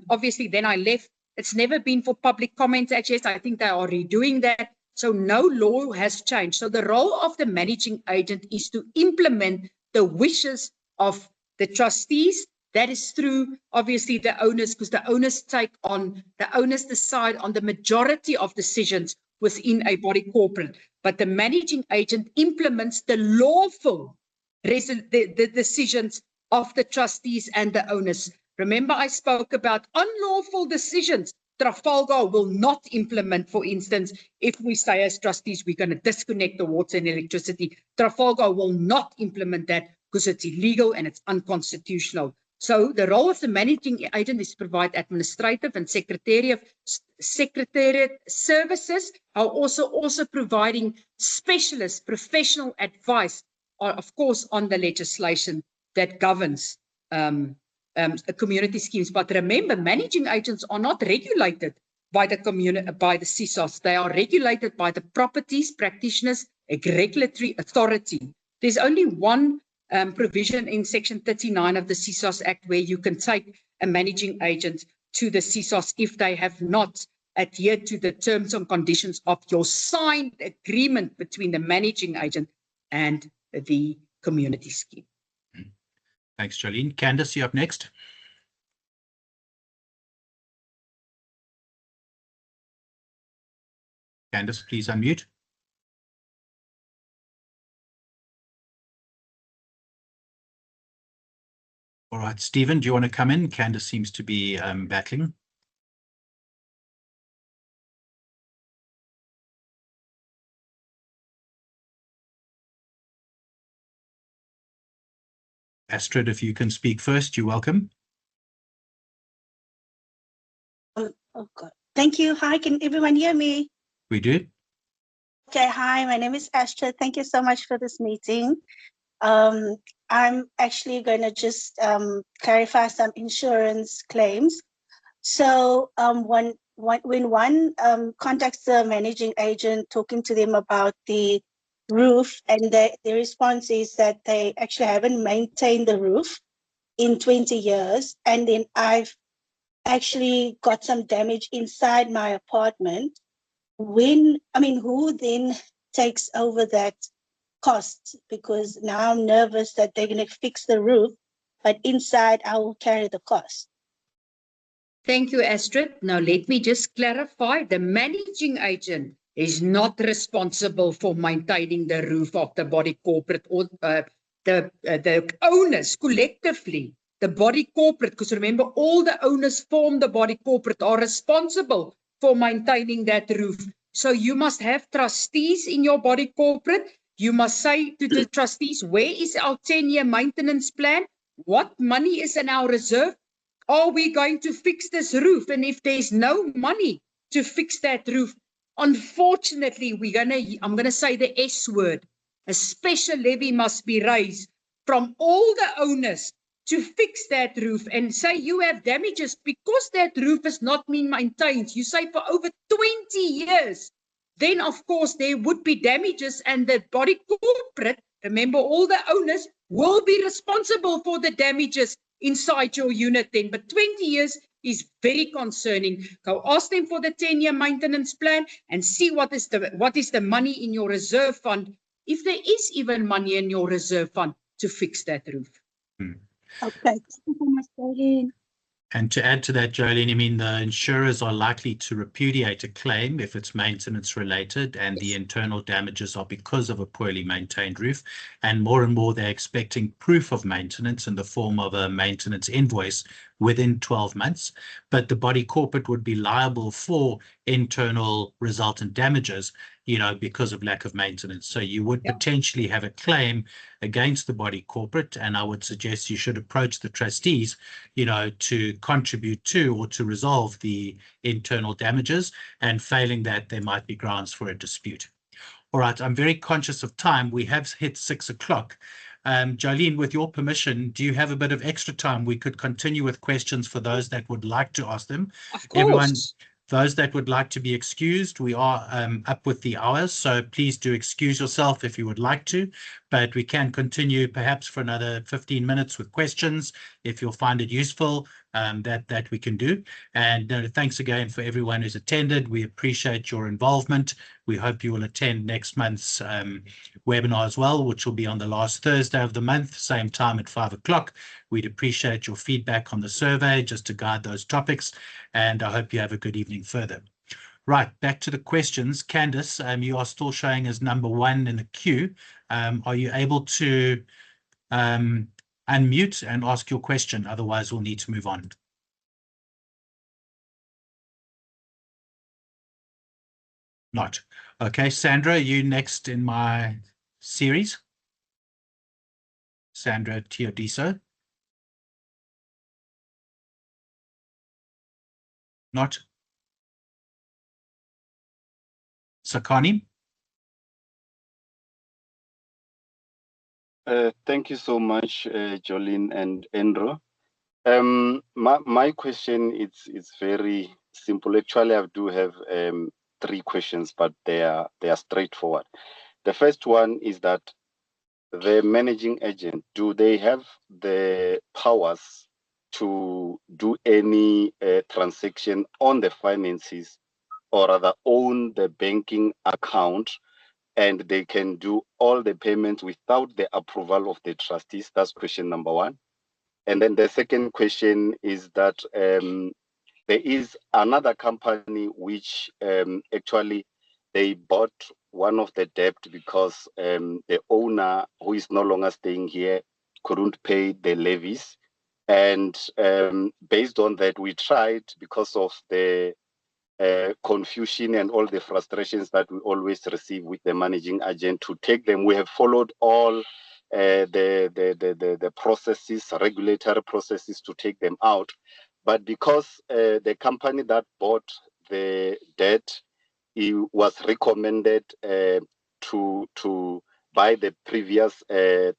obviously then I left, it's never been for public comment. Actually, I think they are redoing that. So no law has changed. So the role of the managing agent is to implement the wishes of the trustees. That is through, obviously, the owners, because the owners decide on the majority of decisions within a body corporate. But the managing agent implements the lawful the decisions of the trustees and the owners. Remember, I spoke about unlawful decisions. Trafalgar will not implement, for instance, if we say as trustees, we're going to disconnect the water and electricity. Trafalgar will not implement that because it's illegal and it's unconstitutional. So the role of the managing agent is to provide administrative and secretariat services, are also providing specialist professional advice, of course, on the legislation that governs community schemes. But remember, managing agents are not regulated by the CSOS. They are regulated by the Properties Practitioners Regulatory Authority. There's only one provision in Section 39 of the CSOS Act where you can take a managing agent to the CSOS if they have not adhered to the terms and conditions of your signed agreement between the managing agent and the community scheme. Thanks, Jolene. Candace, you up next. Candace, please unmute. All right, Stephen, do you want to come in? Candace seems to be battling. Astrid, if you can speak first, you're welcome. Oh God. Thank you. Hi, can everyone hear me? We do. Okay, hi, my name is Astrid. Thank you so much for this meeting. I'm actually going to just clarify some insurance claims. So when one contacts the managing agent talking to them about the roof, and the response is that they actually haven't maintained the roof in 20 years, and then I've actually got some damage inside my apartment, who then takes over that cost? Because now I'm nervous that they're going to fix the roof, but inside I will carry the cost. Thank you, Astrid. Now let me just clarify. The managing agent is not responsible for maintaining the roof of the body corporate, or the owners collectively, the body corporate, because remember, all the owners form the body corporate, are responsible for maintaining that roof. So you must have trustees in your body corporate. You must say to the trustees, where is our 10-year maintenance plan? What money is in our reserve? Are we going to fix this roof? And if there's no money to fix that roof, unfortunately, I'm gonna say the S word, a special levy must be raised from all the owners to fix that roof, and say you have damages because that roof has not been maintained. You say for over 20 years, then of course there would be damages, and the body corporate, remember, all the owners will be responsible for the damages inside your unit then. But 20 years is very concerning. Go ask them for the 10-year maintenance plan and see what is the money in your reserve fund, if there is even money in your reserve fund to fix that roof. Okay, thank you so much, Jolene. And to add to that, Jolene, I mean, the insurers are likely to repudiate a claim if it's maintenance related and the internal damages are because of a poorly maintained roof. And more, they're expecting proof of maintenance in the form of a maintenance invoice within 12 months. But the body corporate would be liable for internal resultant damages, you know, because of lack of maintenance. So you would potentially have a claim against the body corporate, and I would suggest you should approach the trustees, you know, to contribute to or to resolve the internal damages, and failing that, there might be grounds for a dispute. All right, I'm very conscious of time. We have hit 6 o'clock. Jolene, with your permission, do you have a bit of extra time? We could continue with questions for those that would like to ask them. Of course. Everyone, those that would like to be excused, we are up with the hours, so please do excuse yourself if you would like to, but we can continue perhaps for another 15 minutes with questions if you'll find it useful. That we can do. And thanks again for everyone who's attended. We appreciate your involvement. We hope you will attend next month's webinar as well, which will be on the last Thursday of the month, same time at 5 o'clock. We'd appreciate your feedback on the survey just to guide those topics, and I hope you have a good evening further. Right, back to the questions. Candice, you are still showing as number 1 in the queue. Are you able to unmute and ask your question? Otherwise, we'll need to move on. Not. Okay, Sandra, you next in my series. Sandra Teodiso. Not. Sakani. Thank you so much, Jolene and Andrew. My question is very simple. Actually, I do have 3 questions, but they are straightforward. The first one is that the managing agent, do they have the powers to do any transaction on the finances, or rather own the banking account, and they can do all the payments without the approval of the trustees? That's question number 1. And then the second question is that there is another company which actually they bought one of the debt because the owner, who is no longer staying here, couldn't pay the levies. And based on that, we tried, because of the confusion and all the frustrations that we always receive with the managing agent, to take them. We have followed all the processes, regulatory processes, to take them out. But because the company that bought the debt, it was recommended to by the previous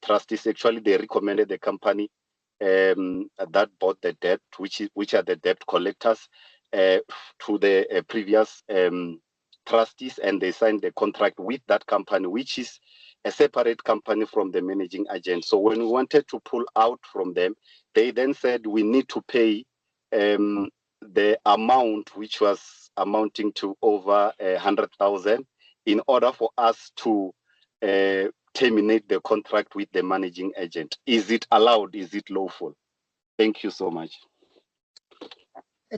trustees. Actually, they recommended the company that bought the debt, which are the debt collectors, to the previous trustees, and they signed the contract with that company, which is a separate company from the managing agent. So when we wanted to pull out from them, they then said we need to pay the amount, which was amounting to over 100,000, in order for us to terminate the contract with the managing agent. Is it allowed? Is it lawful? Thank you so much.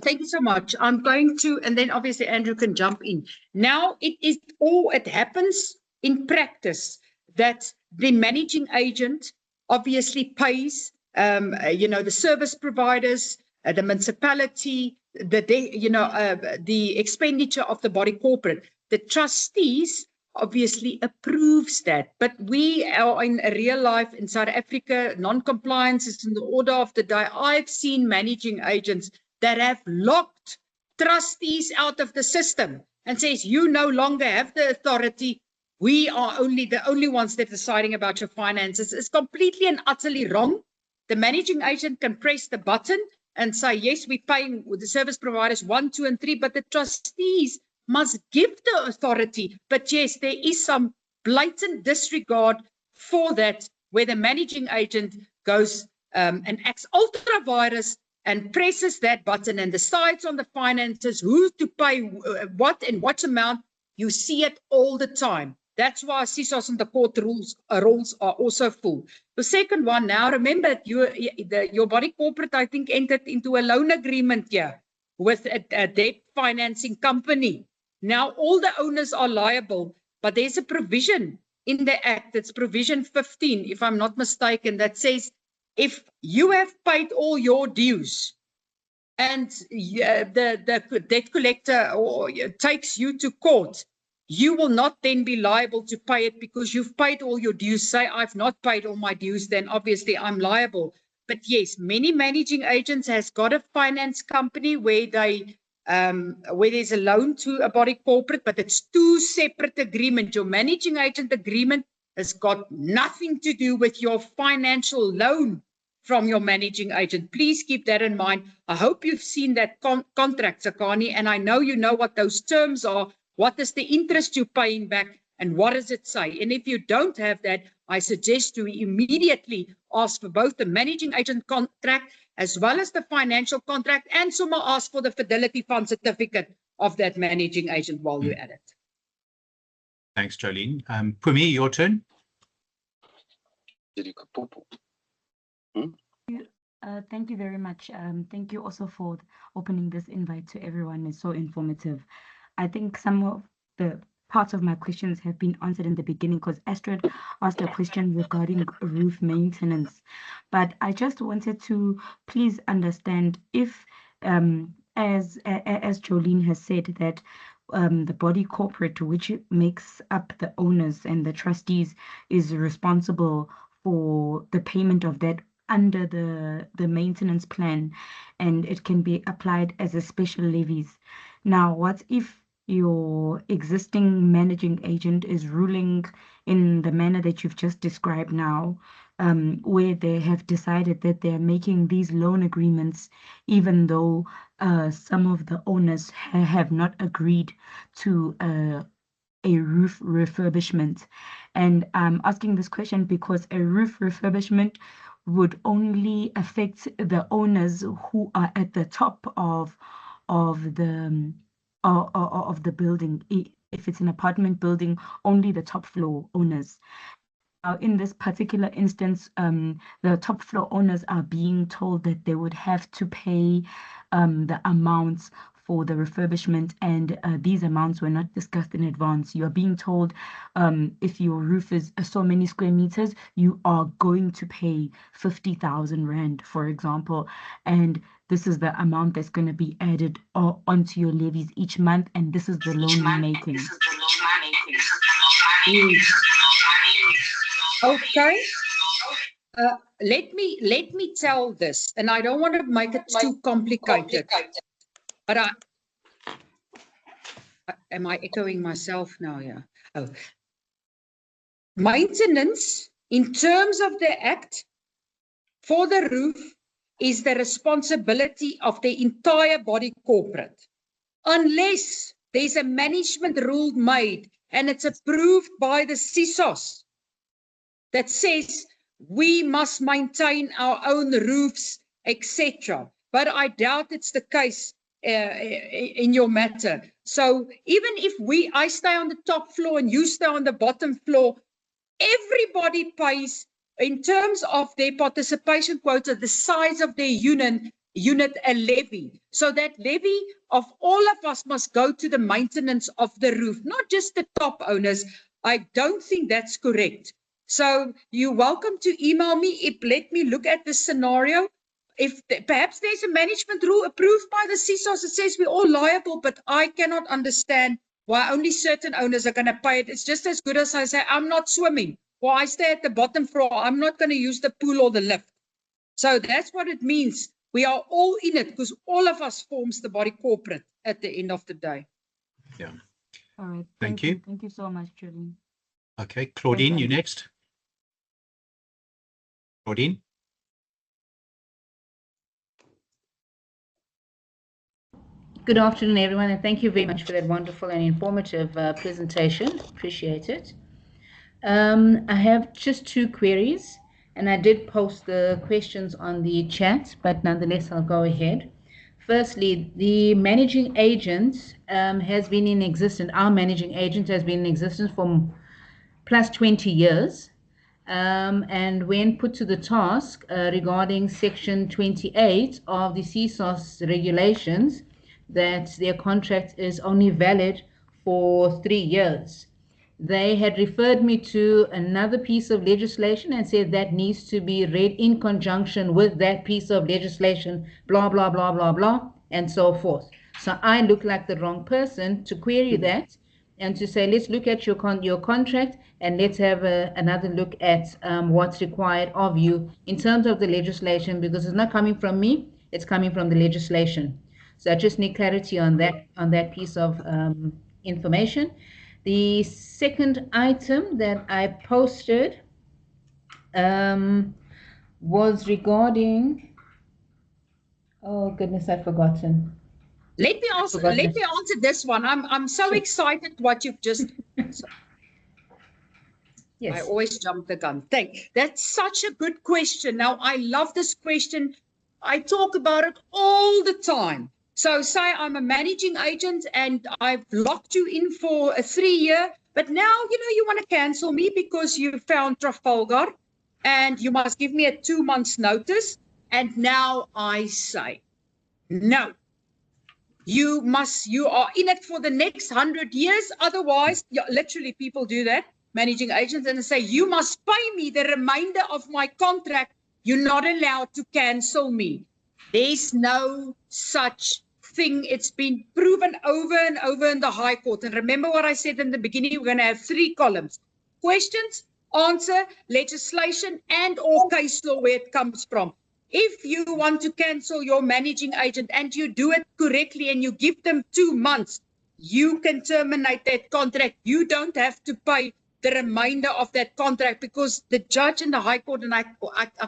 Thank you so much. I'm going to, and then obviously Andrew can jump in. Now it happens in practice that the managing agent obviously pays, the service providers, the municipality, the expenditure of the body corporate. The trustees obviously approves that, but we are in a real life in South Africa. Non-compliance is in the order of the day. I've seen managing agents that have locked trustees out of the system and says, you no longer have the authority. We are the only ones that are deciding about your finances. It's completely and utterly wrong. The managing agent can press the button and say, yes, we're paying the service providers 1, 2, and 3, but the trustees must give the authority. But yes, there is some blatant disregard for that, where the managing agent goes and acts ultra virus and presses that button and decides on the finances, who to pay what and what amount. You see it all the time. That's why CISOs and the court roles are also full. The second one, now remember, your body corporate, I think, entered into a loan agreement here with a debt financing company. Now all the owners are liable, but there's a provision in the Act, it's provision 15, if I'm not mistaken, that says if you have paid all your dues and the debt collector takes you to court, you will not then be liable to pay it because you've paid all your dues. Say, I've not paid all my dues, then obviously I'm liable. But yes, many managing agents has got a finance company where they where there's a loan to a body corporate, but it's two separate agreements. Your managing agent agreement has got nothing to do with your financial loan from your managing agent. Please keep that in mind. I hope you've seen that contract, Sakani, and I know you know what those terms are. What is the interest you're paying back and what does it say? And if you don't have that, I suggest you immediately ask for both the managing agent contract as well as the financial contract, and someone ask for the Fidelity Fund certificate of that managing agent while you're at it. Thanks, Jolene. Pumi, your turn. Thank you very much. Thank you also for opening this invite to everyone. It's so informative. I think some of the parts of my questions have been answered in the beginning because Astrid asked a question regarding roof maintenance. But I just wanted to please understand if, as Jolene has said, that the body corporate, which makes up the owners and the trustees, is responsible for the payment of that under the maintenance plan, and it can be applied as a special levies. Now, what if your existing managing agent is ruling in the manner that you've just described now, where they have decided that they're making these loan agreements, even though some of the owners have not agreed to a roof refurbishment? And I'm asking this question because a roof refurbishment would only affect the owners who are at the top of the building. If it's an apartment building, only the top floor owners. Now, in this particular instance, the top floor owners are being told that they would have to pay the amounts for the refurbishment, and these amounts were not discussed in advance. You are being told if your roof is so many square meters, you are going to pay 50,000 Rand, for example, and this is the amount that's going to be added onto your levies each month, and this is the loan you're making. Okay. Let me tell this, and I don't want to make it too complicated. But am I echoing myself now? Yeah. Oh. Maintenance, in terms of the Act, for the roof is the responsibility of the entire body corporate, unless there's a management rule made and it's approved by the CISOs that says we must maintain our own roofs, etc. But I doubt it's the case in your matter. So even if I stay on the top floor and you stay on the bottom floor, everybody pays in terms of their participation quota, the size of their unit a levy. So that levy of all of us must go to the maintenance of the roof, not just the top owners. I don't think that's correct. So you're welcome to email me. Let me look at this scenario. If perhaps there's a management rule approved by the CISOs that says we're all liable, but I cannot understand why only certain owners are going to pay it. It's just as good as I say, I'm not swimming, or I stay at the bottom floor. I'm not going to use the pool or the lift. So that's what it means. We are all in it because all of us forms the body corporate at the end of the day. Yeah. All right. Thank you. Thank you so much, Jolene. Okay, Claudine, you next. Claudine. Good afternoon, everyone, and thank you very much for that wonderful and informative presentation. Appreciate it. I have just two queries, and I did post the questions on the chat, but nonetheless, I'll go ahead. Firstly, the managing agent has been in existence. Our managing agent has been in existence for plus 20 years. And when put to the task regarding Section 28 of the CSOS regulations, that their contract is only valid for 3 years. They had referred me to another piece of legislation and said that needs to be read in conjunction with that piece of legislation, blah, blah, blah, blah, blah, and so forth. So I look like the wrong person to query that and to say, let's look at your contract and let's have another look at what's required of you in terms of the legislation, because it's not coming from me, it's coming from the legislation. So I just need clarity on that piece of information. The second item that I posted was regarding, oh goodness, I've forgotten. Let me answer this one. I'm so excited what you've just. Yes. I always jump the gun. That's such a good question. Now I love this question. I talk about it all the time. So say I'm a managing agent and I've locked you in for a 3-year, but now, you want to cancel me because you found Trafalgar and you must give me a 2 months notice. And now I say, no, you are in it for the next 100 years. Otherwise, literally people do that, managing agents, and they say, you must pay me the remainder of my contract. You're not allowed to cancel me. There's no such thing. It's been proven over and over in the High Court. And remember what I said in the beginning, we're going to have 3 columns: questions, answer, legislation, and or case law where it comes from. If you want to cancel your managing agent and you do it correctly and you give them 2 months, you can terminate that contract. You don't have to pay the remainder of that contract, because the judge in the High Court, and I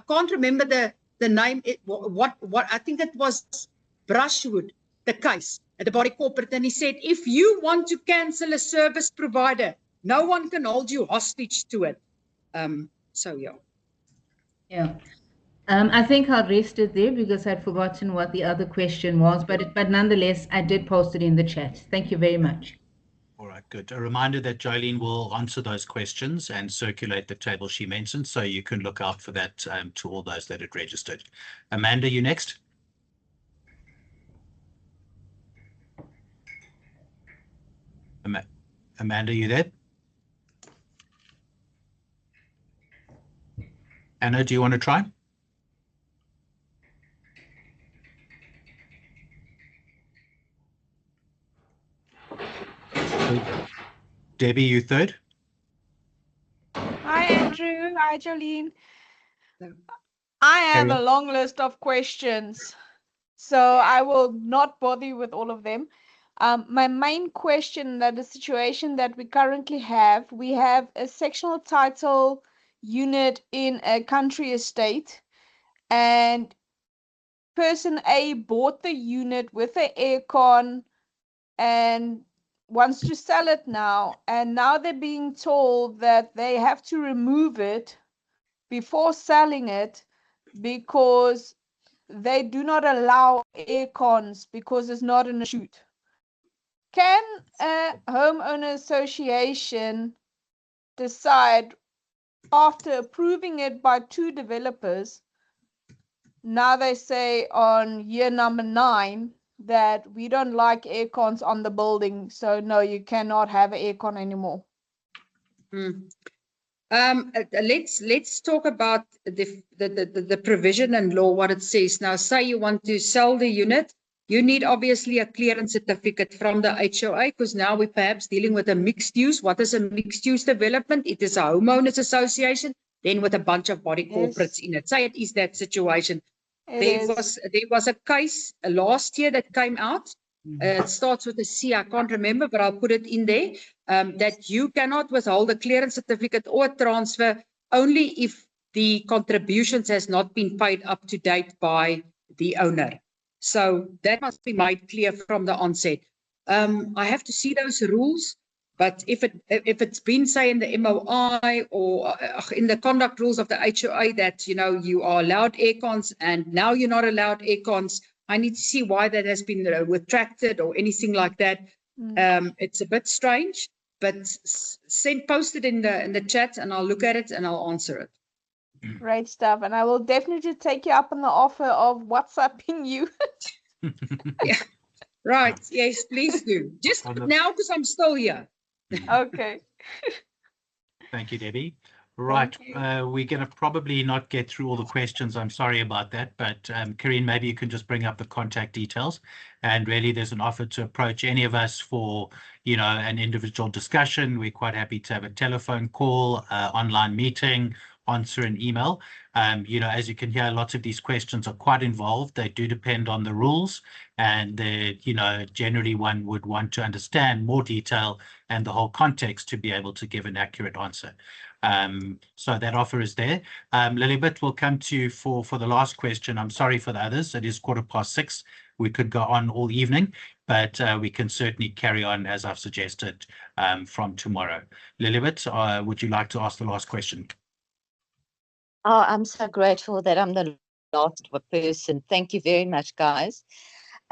can't remember the name, what I think it was Brushwood, the case at the body corporate, and he said, if you want to cancel a service provider, no one can hold you hostage to it. Yeah. I think I'll rest it there because I'd forgotten what the other question was, but nonetheless, I did post it in the chat. Thank you very much. All right, good. A reminder that Jolene will answer those questions and circulate the table she mentioned, so you can look out for that to all those that had registered. Amanda, you next. Amanda, you there? Anna, do you want to try? Debbie, you third? Hi, Andrew. Hi, Jolene. I have a long list of questions, so I will not bother you with all of them. My main question, that the situation that we currently have, we have a sectional title unit in a country estate, and person A bought the unit with an aircon and wants to sell it now, and now they're being told that they have to remove it before selling it because they do not allow aircons because it's not in a shoot. Can a homeowner association decide, after approving it by 2 developers, now they say on year number 9 that we don't like aircons on the building, so no, you cannot have an aircon anymore? Let's talk about the provision and law, what it says. Now, say you want to sell the unit, you need obviously a clearance certificate from the HOA, because now we're perhaps dealing with a mixed use. What is a mixed use development? It is a homeowners association, then with a bunch of body corporates in it. Say it is that situation. There was a case last year that came out. It starts with a C, I can't remember, but I'll put it in there, that you cannot withhold a clearance certificate or a transfer only if the contributions has not been paid up to date by the owner. So that must be made clear from the onset. I have to see those rules, but if it's been, say, in the MOI or in the conduct rules of the HOA that, you are allowed aircons and now you're not allowed aircons, I need to see why that has been retracted or anything like that. It's a bit strange. but post it in the chat and I'll look at it and I'll answer it. Great stuff. And I will definitely take you up on the offer of WhatsApping you. Yeah. Right. Yes, please do. Just now because I'm still here. Okay. Thank you, Debbie. Right, we're going to probably not get through all the questions. I'm sorry about that, but Karine, maybe you can just bring up the contact details. And really, there's an offer to approach any of us for, you know, an individual discussion. We're quite happy to have a telephone call, online meeting, answer an email. You know, as you can hear, lots of these questions are quite involved. They do depend on the rules, and you know, generally one would want to understand more detail and the whole context to be able to give an accurate answer. So that offer is there. Lilibet, we'll come to you for the last question. I'm sorry for the others. It is 6:15. We could go on all evening, but we can certainly carry on as I've suggested from tomorrow. Lilibet, would you like to ask the last question? Oh, I'm so grateful that I'm the last person. Thank you very much, guys.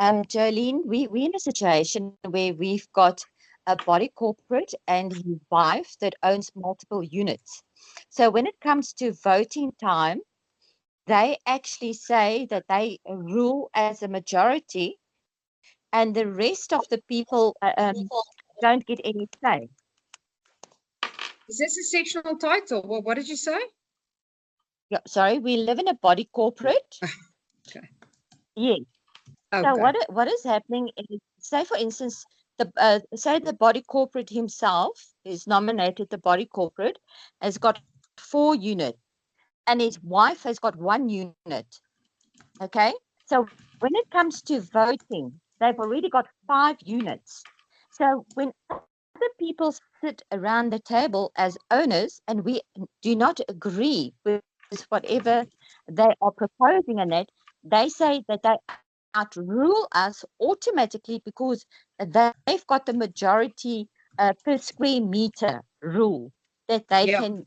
Jolene, we're in a situation where we've got a body corporate and his wife that owns multiple units. So when it comes to voting time, they actually say that they rule as a majority and the rest of the people don't get any say. Is this a sectional title? Well, what did you say? Yeah, sorry, we live in a body corporate. Okay. Yes. Okay. So what is happening is, say for instance, say the body corporate himself is nominated. The body corporate has got 4 units, and his wife has got 1 unit. Okay. So when it comes to voting, they've already got 5 units. So when other people sit around the table as owners, and we do not agree with whatever they are proposing in it, they say that they outrule us automatically because they've got the majority per square meter rule that they can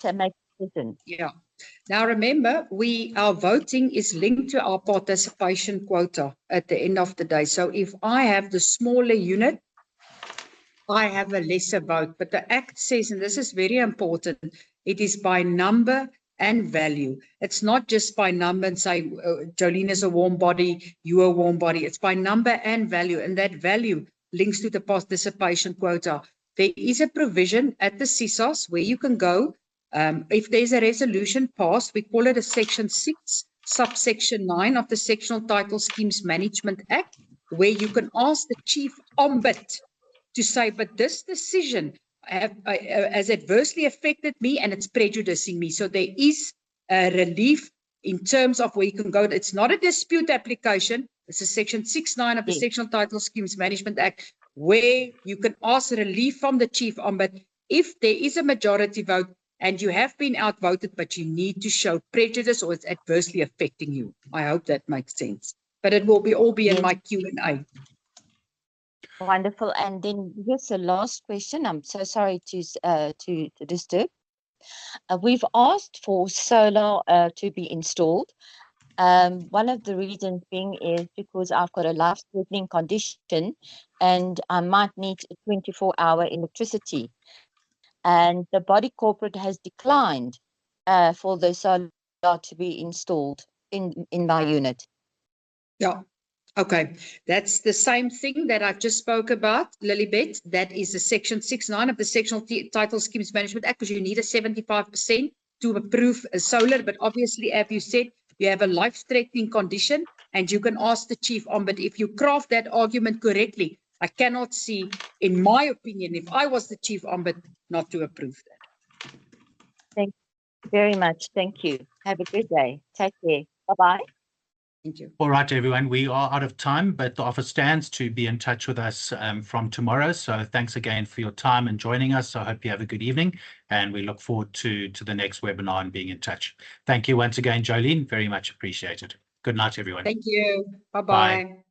to make decisions. Yeah. Now remember, our voting is linked to our participation quota at the end of the day. So if I have the smaller unit, I have a lesser vote. But the Act says, and this is very important, it is by number and value. It's not just by number and say, Jolene is a warm body, you a warm body. It's by number and value, and that value links to the participation quota. There is a provision at the CISOS where you can go, if there's a resolution passed, we call it a Section 6, subsection 9 of the Sectional Title Schemes Management Act, where you can ask the Chief Ombud to say, but this decision has adversely affected me and it's prejudicing me. So there is a relief in terms of where you can go. It's not a dispute application. It's a Section 6(9) of the Sectional Title Schemes Management Act, where you can ask relief from the Chief Ombud if there is a majority vote and you have been outvoted, but you need to show prejudice or it's adversely affecting you. I hope that makes sense. But it will all be in my Q&A. Wonderful. And then here's the last question. I'm so sorry to disturb. We've asked for solar to be installed. One of the reasons being is because I've got a life-threatening condition and I might need 24-hour electricity. And the body corporate has declined for the solar to be installed in my unit. Yeah. Okay, that's the same thing that I've just spoke about, Lilibet. That is the Section 6(9) of the Sectional Title Schemes Management Act, because you need a 75% to approve a solar. But obviously, as you said, you have a life-threatening condition, and you can ask the Chief Ombud. If you craft that argument correctly, I cannot see, in my opinion, if I was the Chief Ombud, not to approve that. Thank you very much. Thank you. Have a good day. Take care. Bye-bye. Thank you. All right, everyone, we are out of time, but the offer stands to be in touch with us from tomorrow. So thanks again for your time and joining us. I hope you have a good evening, and we look forward to the next webinar and being in touch. Thank you once again, Jolene. Very much appreciated. Good night, everyone. Thank you. Bye-bye. Bye.